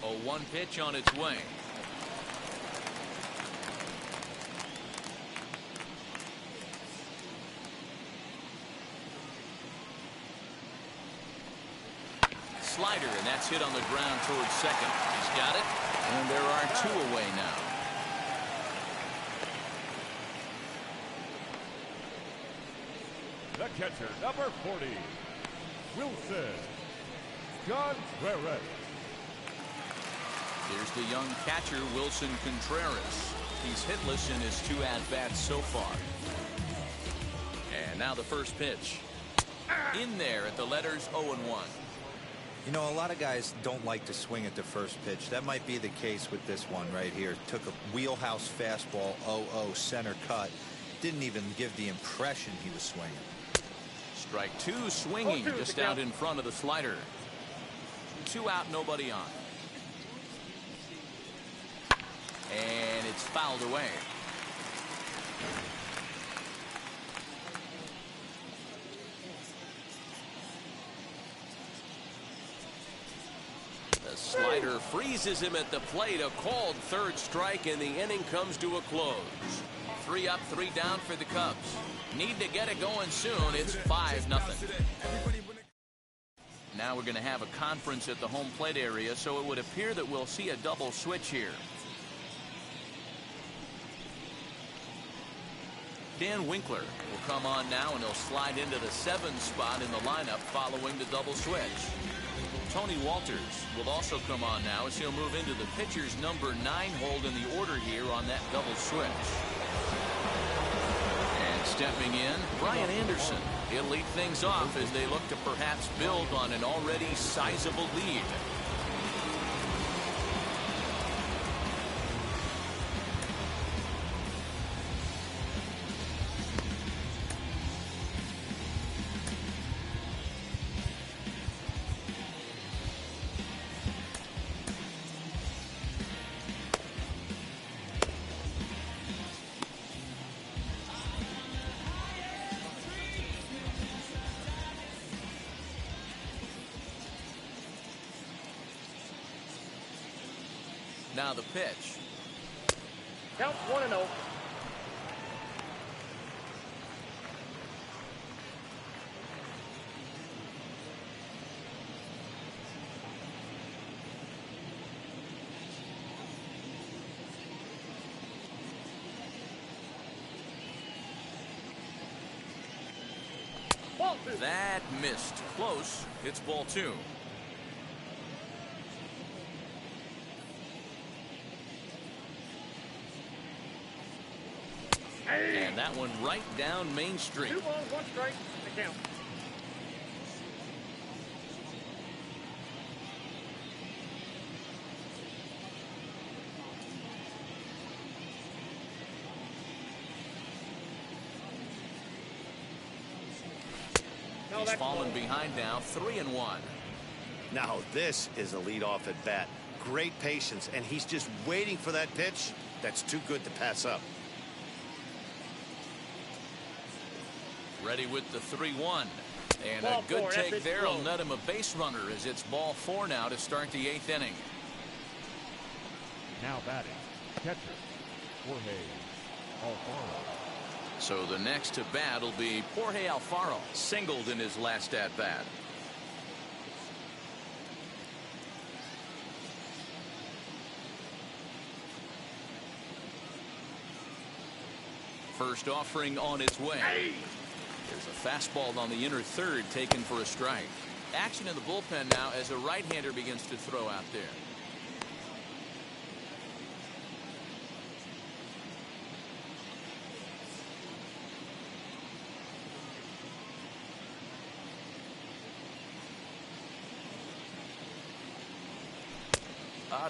[SPEAKER 1] A 1 pitch on its way. Slider, and that's hit on the ground towards second. He's got it, and there are 2 away now.
[SPEAKER 3] The catcher, number 40, Wilson Contreras.
[SPEAKER 1] Here's the young catcher, Wilson Contreras. He's hitless in his 2 at-bats so far. And now the first pitch. In there at the letters 0-1.
[SPEAKER 5] You know, a lot of guys don't like to swing at the first pitch. That might be the case with this one right here. Took a wheelhouse fastball, 0-0 center cut. Didn't even give the impression he was swinging. Strike 2 swinging just out in front of the slider. 2 out, nobody on. And it's fouled away. The slider freezes him at the plate. A called 3rd strike, and the inning comes to a close. 3 up, 3 down for the Cubs. Need to get it going soon. It's 5-0. Now we're going to have a conference at the home plate area, so it would appear that we'll see a double switch here. Dan Winkler will come on now, and he'll slide into the 7 spot in the lineup following the double switch. Tony Walters will also come on now as he'll move into the pitcher's number 9 hold in the order here on that double switch. And stepping in, Brian Anderson. He'll lead things off as they look to perhaps build on an already sizable lead. Now the pitch.
[SPEAKER 6] Count 1-0.
[SPEAKER 1] That missed. Close. It's ball 2. And that one right down Main Street.
[SPEAKER 6] 2 balls, 1 strike. The count.
[SPEAKER 1] He's fallen behind now, 3-1.
[SPEAKER 2] Now this is a leadoff at bat. Great patience, and he's just waiting for that pitch. That's too good to pass up.
[SPEAKER 1] Ready with the 3-1. And a good take there will net him a base runner as it's ball 4 now to start the 8th inning.
[SPEAKER 3] Now batting, catcher, Jorge Alfaro.
[SPEAKER 1] So the next to bat will be Jorge Alfaro, singled in his last at bat. First offering on its way. There's a fastball on the inner 3rd taken for a strike. Action in the bullpen now as a right-hander begins to throw out there.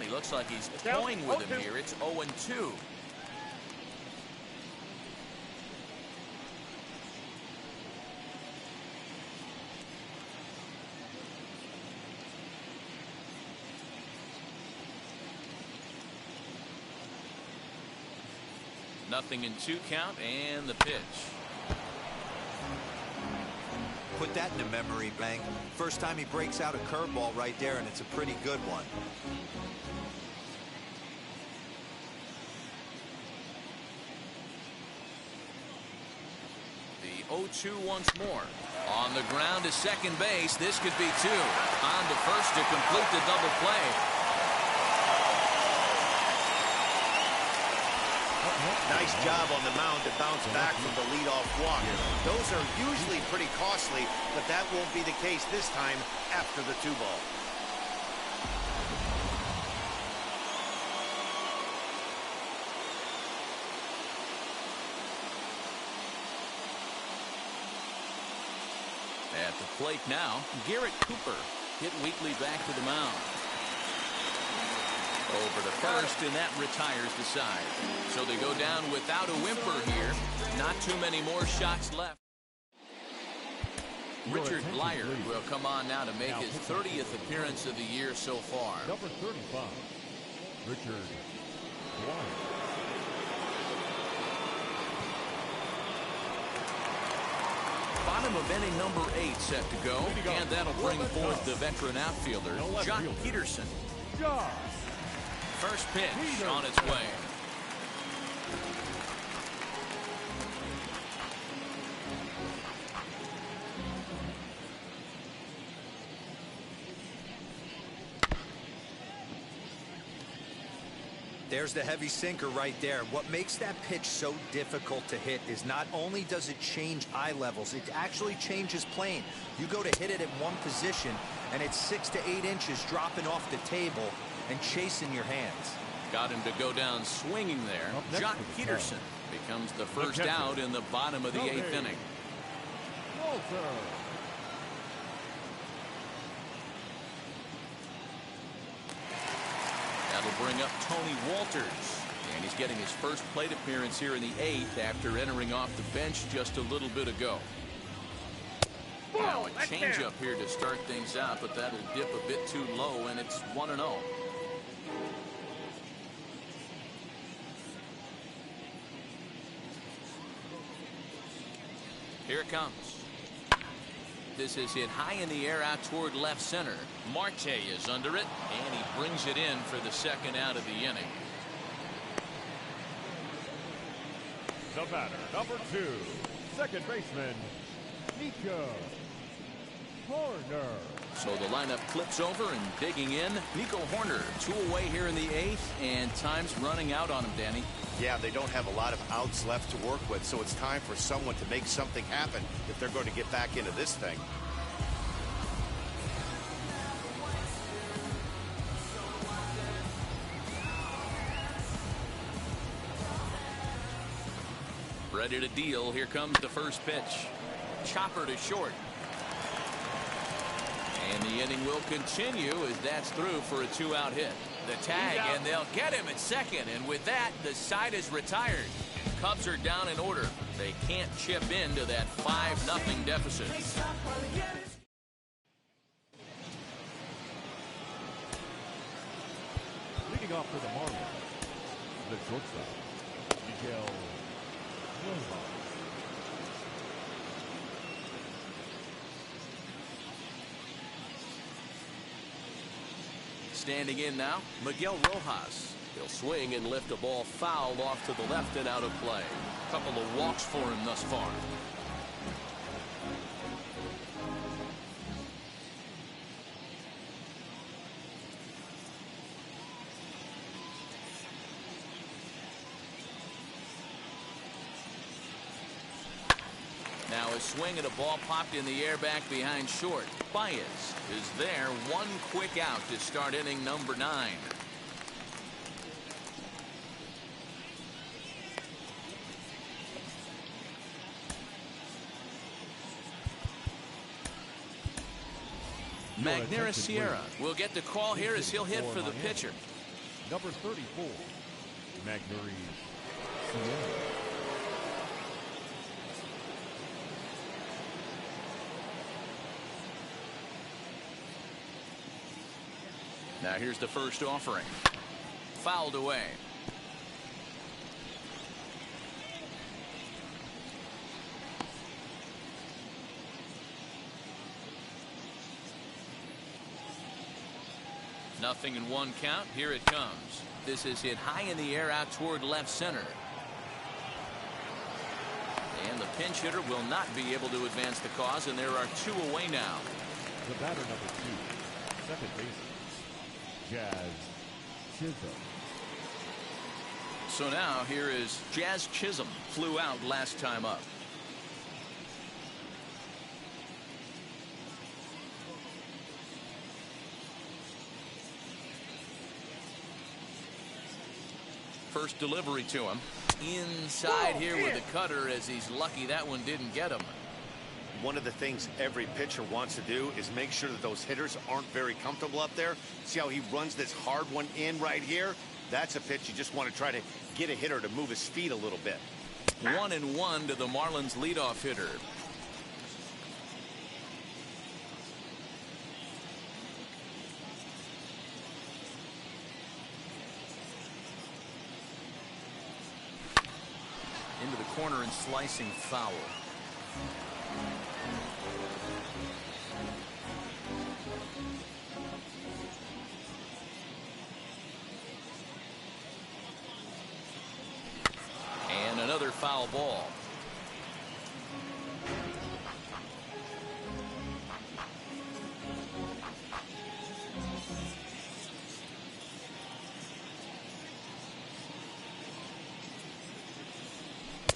[SPEAKER 1] He looks like he's toying with him here. It's 0-2. 0-2 count and the pitch.
[SPEAKER 5] Put that in the memory bank. First time he breaks out a curveball right there, and it's a pretty good one.
[SPEAKER 1] The 0-2 once more. On the ground to second base. This could be two. On to first to complete the double play.
[SPEAKER 2] Nice job on the mound to bounce back from the leadoff walk. Those are usually pretty costly, but that won't be the case this time after the 2-ball.
[SPEAKER 1] At the plate now, Garrett Cooper hit weakly back to the mound. Over to first, and that retires the side. So they go down without a whimper here. Not too many more shots left. Richard Blyer will come on now to make his 30th appearance of the year so far.
[SPEAKER 3] Number 35, Richard Blyer.
[SPEAKER 1] Bottom of inning number 8 set to go, and that'll bring forth the veteran outfielder, Jock Peterson. First pitch on its way.
[SPEAKER 5] There's the heavy sinker right there. What makes that pitch so difficult to hit is not only does it change eye levels, it actually changes plane. You go to hit it in one position, and it's 6 to 8 inches dropping off the table and chasing your hands.
[SPEAKER 1] Got him to go down swinging there. Jock Peterson becomes the first out in the bottom of the 8th inning. That'll bring up Tony Walters. And he's getting his first plate appearance here in the 8th after entering off the bench just a little bit ago. Now a changeup here to start things out, but that'll dip a bit too low, and it's 1-0. Here it comes. This is hit high in the air out toward left center. Marte is under it, and he brings it in for the second out of the inning.
[SPEAKER 3] The batter, number 2, second baseman, Nico Horner.
[SPEAKER 1] So the lineup flips over and digging in. Nico Horner, 2 away here in the 8th, and time's running out on him, Danny.
[SPEAKER 2] Yeah, they don't have a lot of outs left to work with, so it's time for someone to make something happen if they're going to get back into this thing.
[SPEAKER 1] Ready to deal. Here comes the first pitch. Chopper to short. And the inning will continue as that's through for a 2-out hit. The tag, and they'll get him at second. And with that, the side is retired. Cubs are down in order. They can't chip into that 5-0 deficit.
[SPEAKER 3] Leading off for the Marlins, the shortstop, Miguel Rojas.
[SPEAKER 1] Standing in now, Miguel Rojas. He'll swing and lift a ball foul off to the left and out of play. Couple of walks for him thus far. Now a swing and a ball popped in the air back behind short. Baez is there. One quick out to start inning number 9. Magneuris Sierra will get the call here as he'll hit for the pitcher.
[SPEAKER 3] Number 34, Magneuris Sierra.
[SPEAKER 1] Now here's the first offering. Fouled away. 0-1 count. Here it comes. This is hit high in the air out toward left center. And the pinch hitter will not be able to advance the cause, and there are 2 away now.
[SPEAKER 3] The batter number 2, second baseman, Jazz Chisholm.
[SPEAKER 1] So now here is Jazz Chisholm. Flew out last time up. First delivery to him. Inside here with the cutter, as he's lucky that one didn't get him.
[SPEAKER 2] One of the things every pitcher wants to do is make sure that those hitters aren't very comfortable up there. See how he runs this hard one in right here? That's a pitch you just want to try to get a hitter to move his feet a little bit.
[SPEAKER 1] 1-1 to the Marlins leadoff hitter. Into the corner and slicing foul. And another foul ball.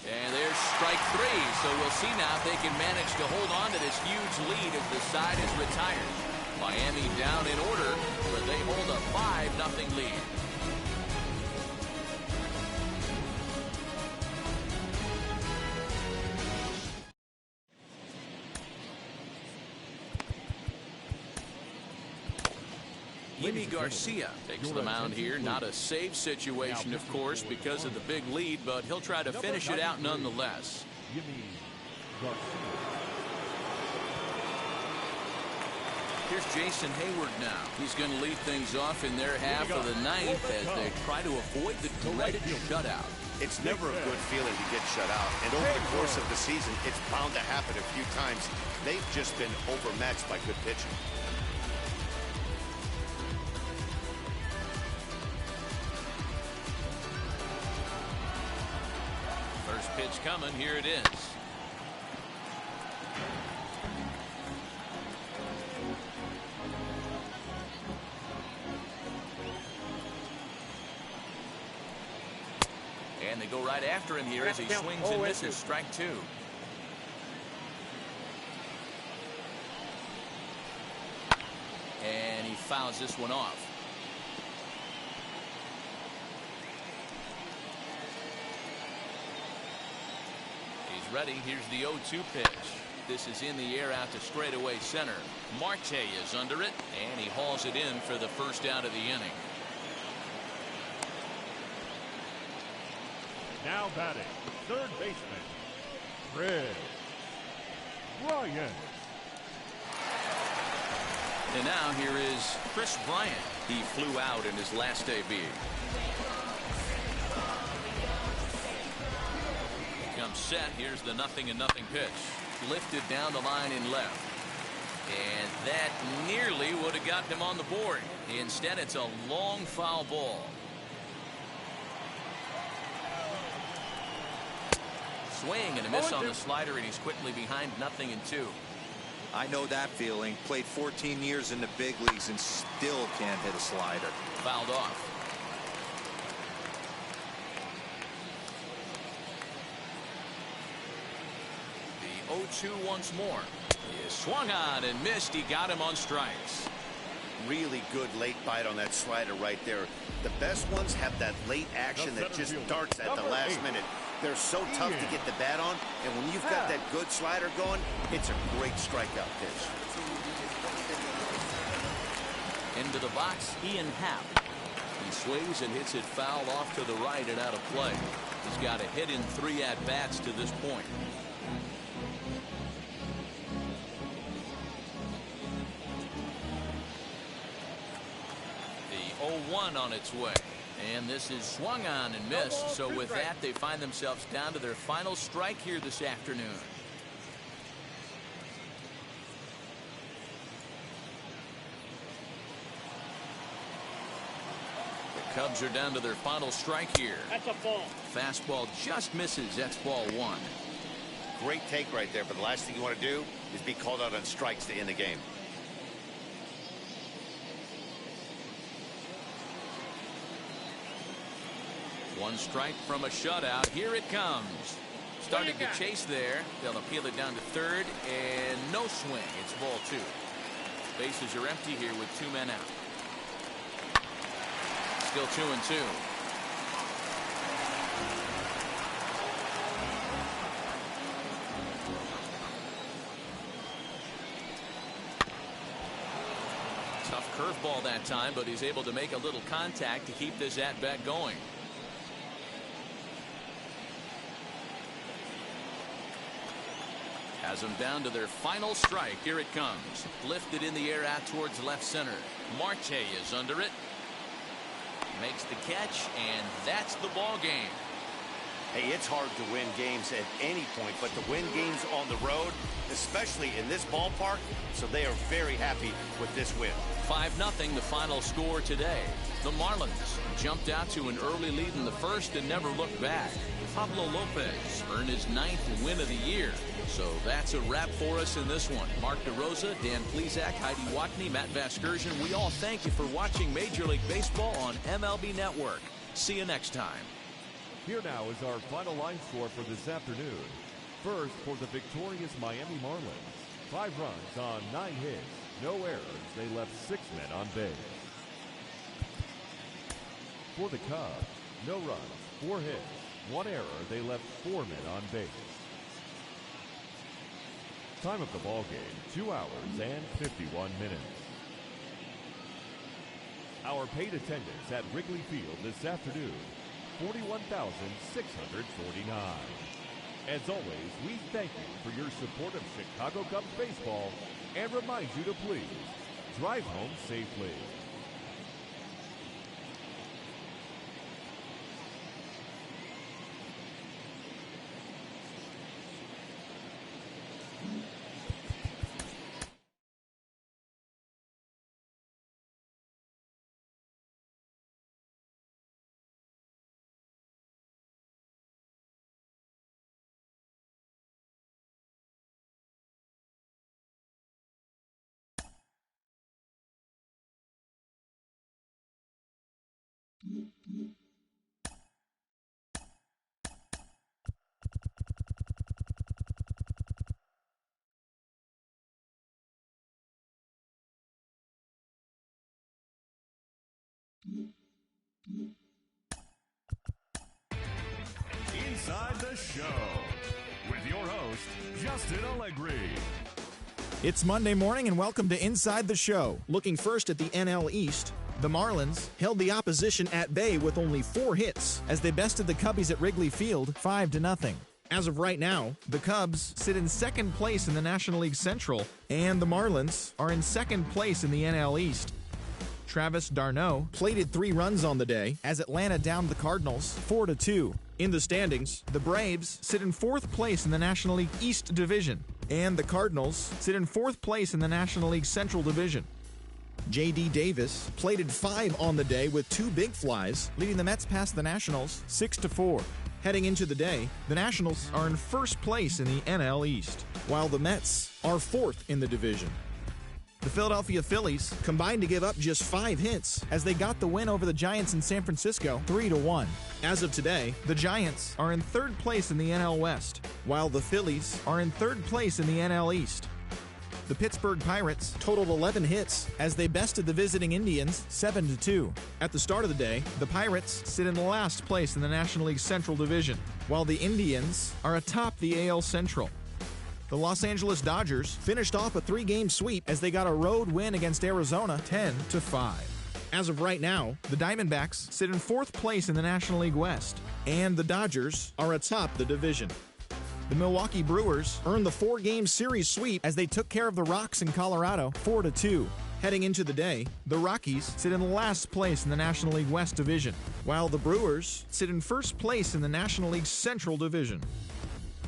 [SPEAKER 1] And there's strike 3. So we'll see now if they can manage to hold on to this huge lead as the side is retired. Miami down in order, where they hold a 5-0 lead. Yimi Garcia takes the mound here. Not a save situation, of course, because of the big lead, but he'll try to finish it out nonetheless.
[SPEAKER 3] Yimi Garcia.
[SPEAKER 1] Here's Jason Hayward now. He's going to lead things off in their half of the ninth as they try to avoid the dreaded shutout.
[SPEAKER 2] It's never a good feeling to get shut out, and over the course of the season, it's bound to happen a few times. They've just been overmatched by good pitching.
[SPEAKER 1] First pitch coming. Here it is. And they go right after him here as he swings and misses. Strike 2. And he fouls this one off. He's ready. Here's the 0-2 pitch. This is in the air out to straightaway center. Marte is under it, and he hauls it in for the first out of the inning.
[SPEAKER 3] Now batting, third baseman, Bryant.
[SPEAKER 1] And now here is Chris Bryant. He flew out in his last AB. Comes set. Here's the 0-0 pitch. Lifted down the line in left. And that nearly would have gotten him on the board. Instead, it's a long foul ball. Swing and a miss on the slider, and he's quickly behind 0-2.
[SPEAKER 5] I know that feeling. Played 14 years in the big leagues and still can't hit a slider.
[SPEAKER 1] Fouled off. The 0-2 once more. He swung on and missed. He got him on strikes.
[SPEAKER 2] Really good late bite on that slider right there. The best ones have that late action that just darts at the last minute. They're so tough to get the bat on, and when you've got that good slider going, it's a great strikeout pitch.
[SPEAKER 1] Into the box, Ian Happ. He swings and hits it foul off to the right and out of play. He's got a hit in 3 at-bats to this point. The 0-1 on its way. And this is swung on and missed. So with that, they find themselves down to their final strike here this afternoon. Cubs are down to their final strike here.
[SPEAKER 6] That's a ball.
[SPEAKER 1] Fastball just misses. That's ball one.
[SPEAKER 2] Great take right there, but the last thing you want to do is be called out on strikes to end the game.
[SPEAKER 1] One strike from a shutout. Here it comes. Starting to chase there. They'll appeal it down to third, and no swing. It's ball two. Bases are empty here with two men out. Still 2-2. Tough curveball that time, but he's able to make a little contact to keep this at-bat going. Has them down to their final strike. Here it comes. Lifted in the air out towards left center. Marte is under it. Makes the catch, and that's the ball game.
[SPEAKER 2] Hey, it's hard to win games at any point, but to win games on the road, especially in this ballpark, so they are very happy with this win.
[SPEAKER 1] 5-0 the final score today. The Marlins jumped out to an early lead in the first and never looked back. Pablo Lopez earned his 9th win of the year. So that's a wrap for us in this one. Mark DeRosa, Dan Plesac, Heidi Watney, Matt Vasgersian, we all thank you for watching Major League Baseball on MLB Network. See you next time.
[SPEAKER 3] Here now is our final line score for this afternoon. First, for the victorious Miami Marlins. 5 runs on 9 hits. No errors. They left 6 men on base. For the Cubs, no runs, 4 hits. 1 error. They left 4 men on base. Time of the ball game, 2 hours and 51 minutes. Our paid attendance at Wrigley Field this afternoon, 41,649. As always, we thank you for your support of Chicago Cubs baseball and remind you to please drive home safely. Inside the Show with your host, Justin Allegri.
[SPEAKER 7] It's Monday morning and welcome to Inside the Show. Looking first at the NL East, the Marlins held the opposition at bay with only 4 hits as they bested the Cubbies at Wrigley Field 5-0. As of right now, the Cubs sit in second place in the National League Central, and the Marlins are in second place in the NL East. Travis d'Arnaud plated 3 runs on the day as Atlanta downed the Cardinals 4-2. In the standings, the Braves sit in 4th place in the National League East Division, and the Cardinals sit in 4th place in the National League Central Division. J.D. Davis plated 5 on the day with 2 big flies, leading the Mets past the Nationals 6-4. Heading into the day, the Nationals are in 1st place in the NL East, while the Mets are 4th in the division. The Philadelphia Phillies combined to give up just 5 hits as they got the win over the Giants in San Francisco 3-1. As of today, the Giants are in 3rd place in the NL West, while the Phillies are in 3rd place in the NL East. The Pittsburgh Pirates totaled 11 hits as they bested the visiting Indians 7-2. At the start of the day, the Pirates sit in last place in the National League Central Division, while the Indians are atop the AL Central. The Los Angeles Dodgers finished off a 3-game sweep as they got a road win against Arizona 10-5. As of right now, the Diamondbacks sit in 4th place in the National League West, and the Dodgers are atop the division. The Milwaukee Brewers earned the 4-game series sweep as they took care of the Rocks in Colorado 4-2. Heading into the day, the Rockies sit in last place in the National League West Division, while the Brewers sit in 1st place in the National League Central Division.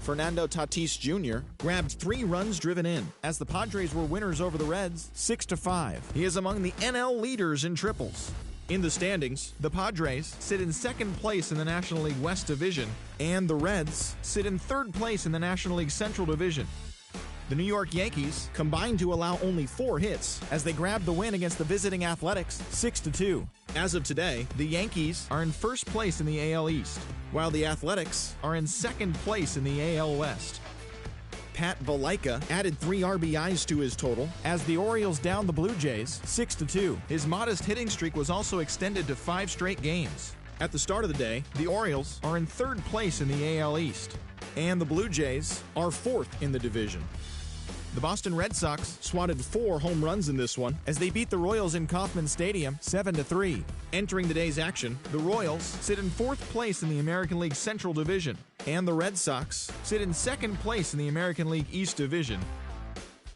[SPEAKER 7] Fernando Tatis Jr. grabbed 3 runs driven in as the Padres were winners over the Reds 6-5. He is among the NL leaders in triples. In the standings, the Padres sit in second place in the National League West Division, and the Reds sit in third place in the National League Central Division. The New York Yankees combined to allow only 4 hits as they grabbed the win against the visiting Athletics 6-2. As of today, the Yankees are in first place in the AL East, while the Athletics are in second place in the AL West. Pat Valaika added 3 RBIs to his total as the Orioles downed the Blue Jays 6-2. His modest hitting streak was also extended to 5 straight games. At the start of the day, the Orioles are in third place in the AL East, and the Blue Jays are 4th in the division. The Boston Red Sox swatted 4 home runs in this one as they beat the Royals in Kauffman Stadium 7-3. Entering the day's action, the Royals sit in 4th place in the American League Central Division, and the Red Sox sit in 2nd place in the American League East Division.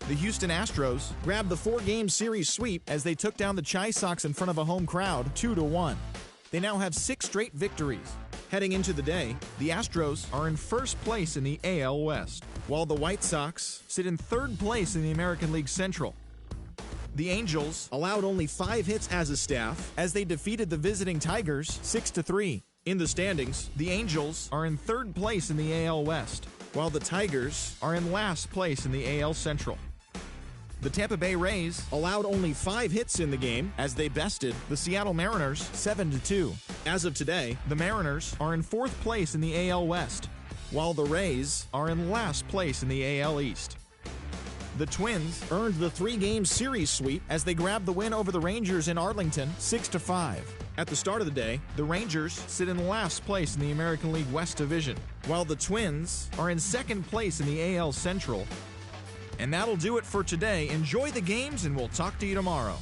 [SPEAKER 7] The Houston Astros grabbed the 4-game series sweep as they took down the Chi Sox in front of a home crowd 2-1. They now have 6 straight victories. Heading into the day, the Astros are in first place in the AL West, while the White Sox sit in 3rd place in the American League Central. The Angels allowed only 5 hits as a staff as they defeated the visiting Tigers 6-3. In the standings, the Angels are in 3rd place in the AL West, while the Tigers are in last place in the AL Central. The Tampa Bay Rays allowed only 5 hits in the game as they bested the Seattle Mariners 7-2. As of today, the Mariners are in 4th place in the AL West, while the Rays are in last place in the AL East. The Twins earned the 3-game series sweep as they grabbed the win over the Rangers in Arlington 6-5. At the start of the day, the Rangers sit in last place in the American League West Division, while the Twins are in 2nd place in the AL Central. And that'll do it for today. Enjoy the games, and we'll talk to you tomorrow.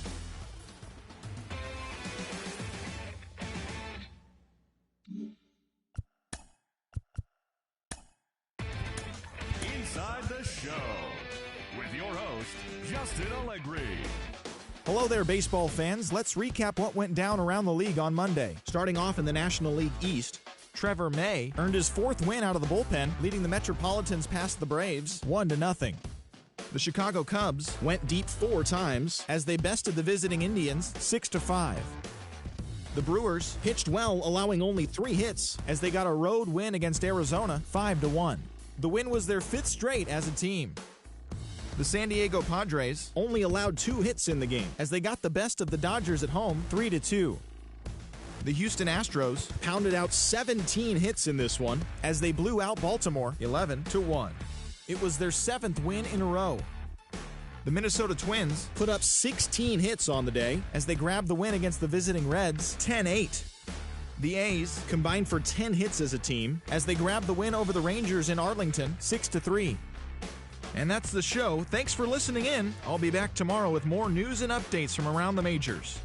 [SPEAKER 3] Inside the Show with your host, Justin Allegri.
[SPEAKER 7] Hello there, baseball fans. Let's recap what went down around the league on Monday. Starting off in the National League East, Trevor May earned his 4th win out of the bullpen, leading the Metropolitans past the Braves 1-0. The Chicago Cubs went deep 4 times as they bested the visiting Indians 6-5. The Brewers pitched well, allowing only 3 hits as they got a road win against Arizona 5-1. The win was their 5th straight as a team. The San Diego Padres only allowed 2 hits in the game as they got the best of the Dodgers at home 3-2. The Houston Astros pounded out 17 hits in this one as they blew out Baltimore 11-1. It was their 7th win in a row. The Minnesota Twins put up 16 hits on the day as they grabbed the win against the visiting Reds 10-8. The A's combined for 10 hits as a team as they grabbed the win over the Rangers in Arlington 6-3. And that's the show. Thanks for listening in. I'll be back tomorrow with more news and updates from around the majors.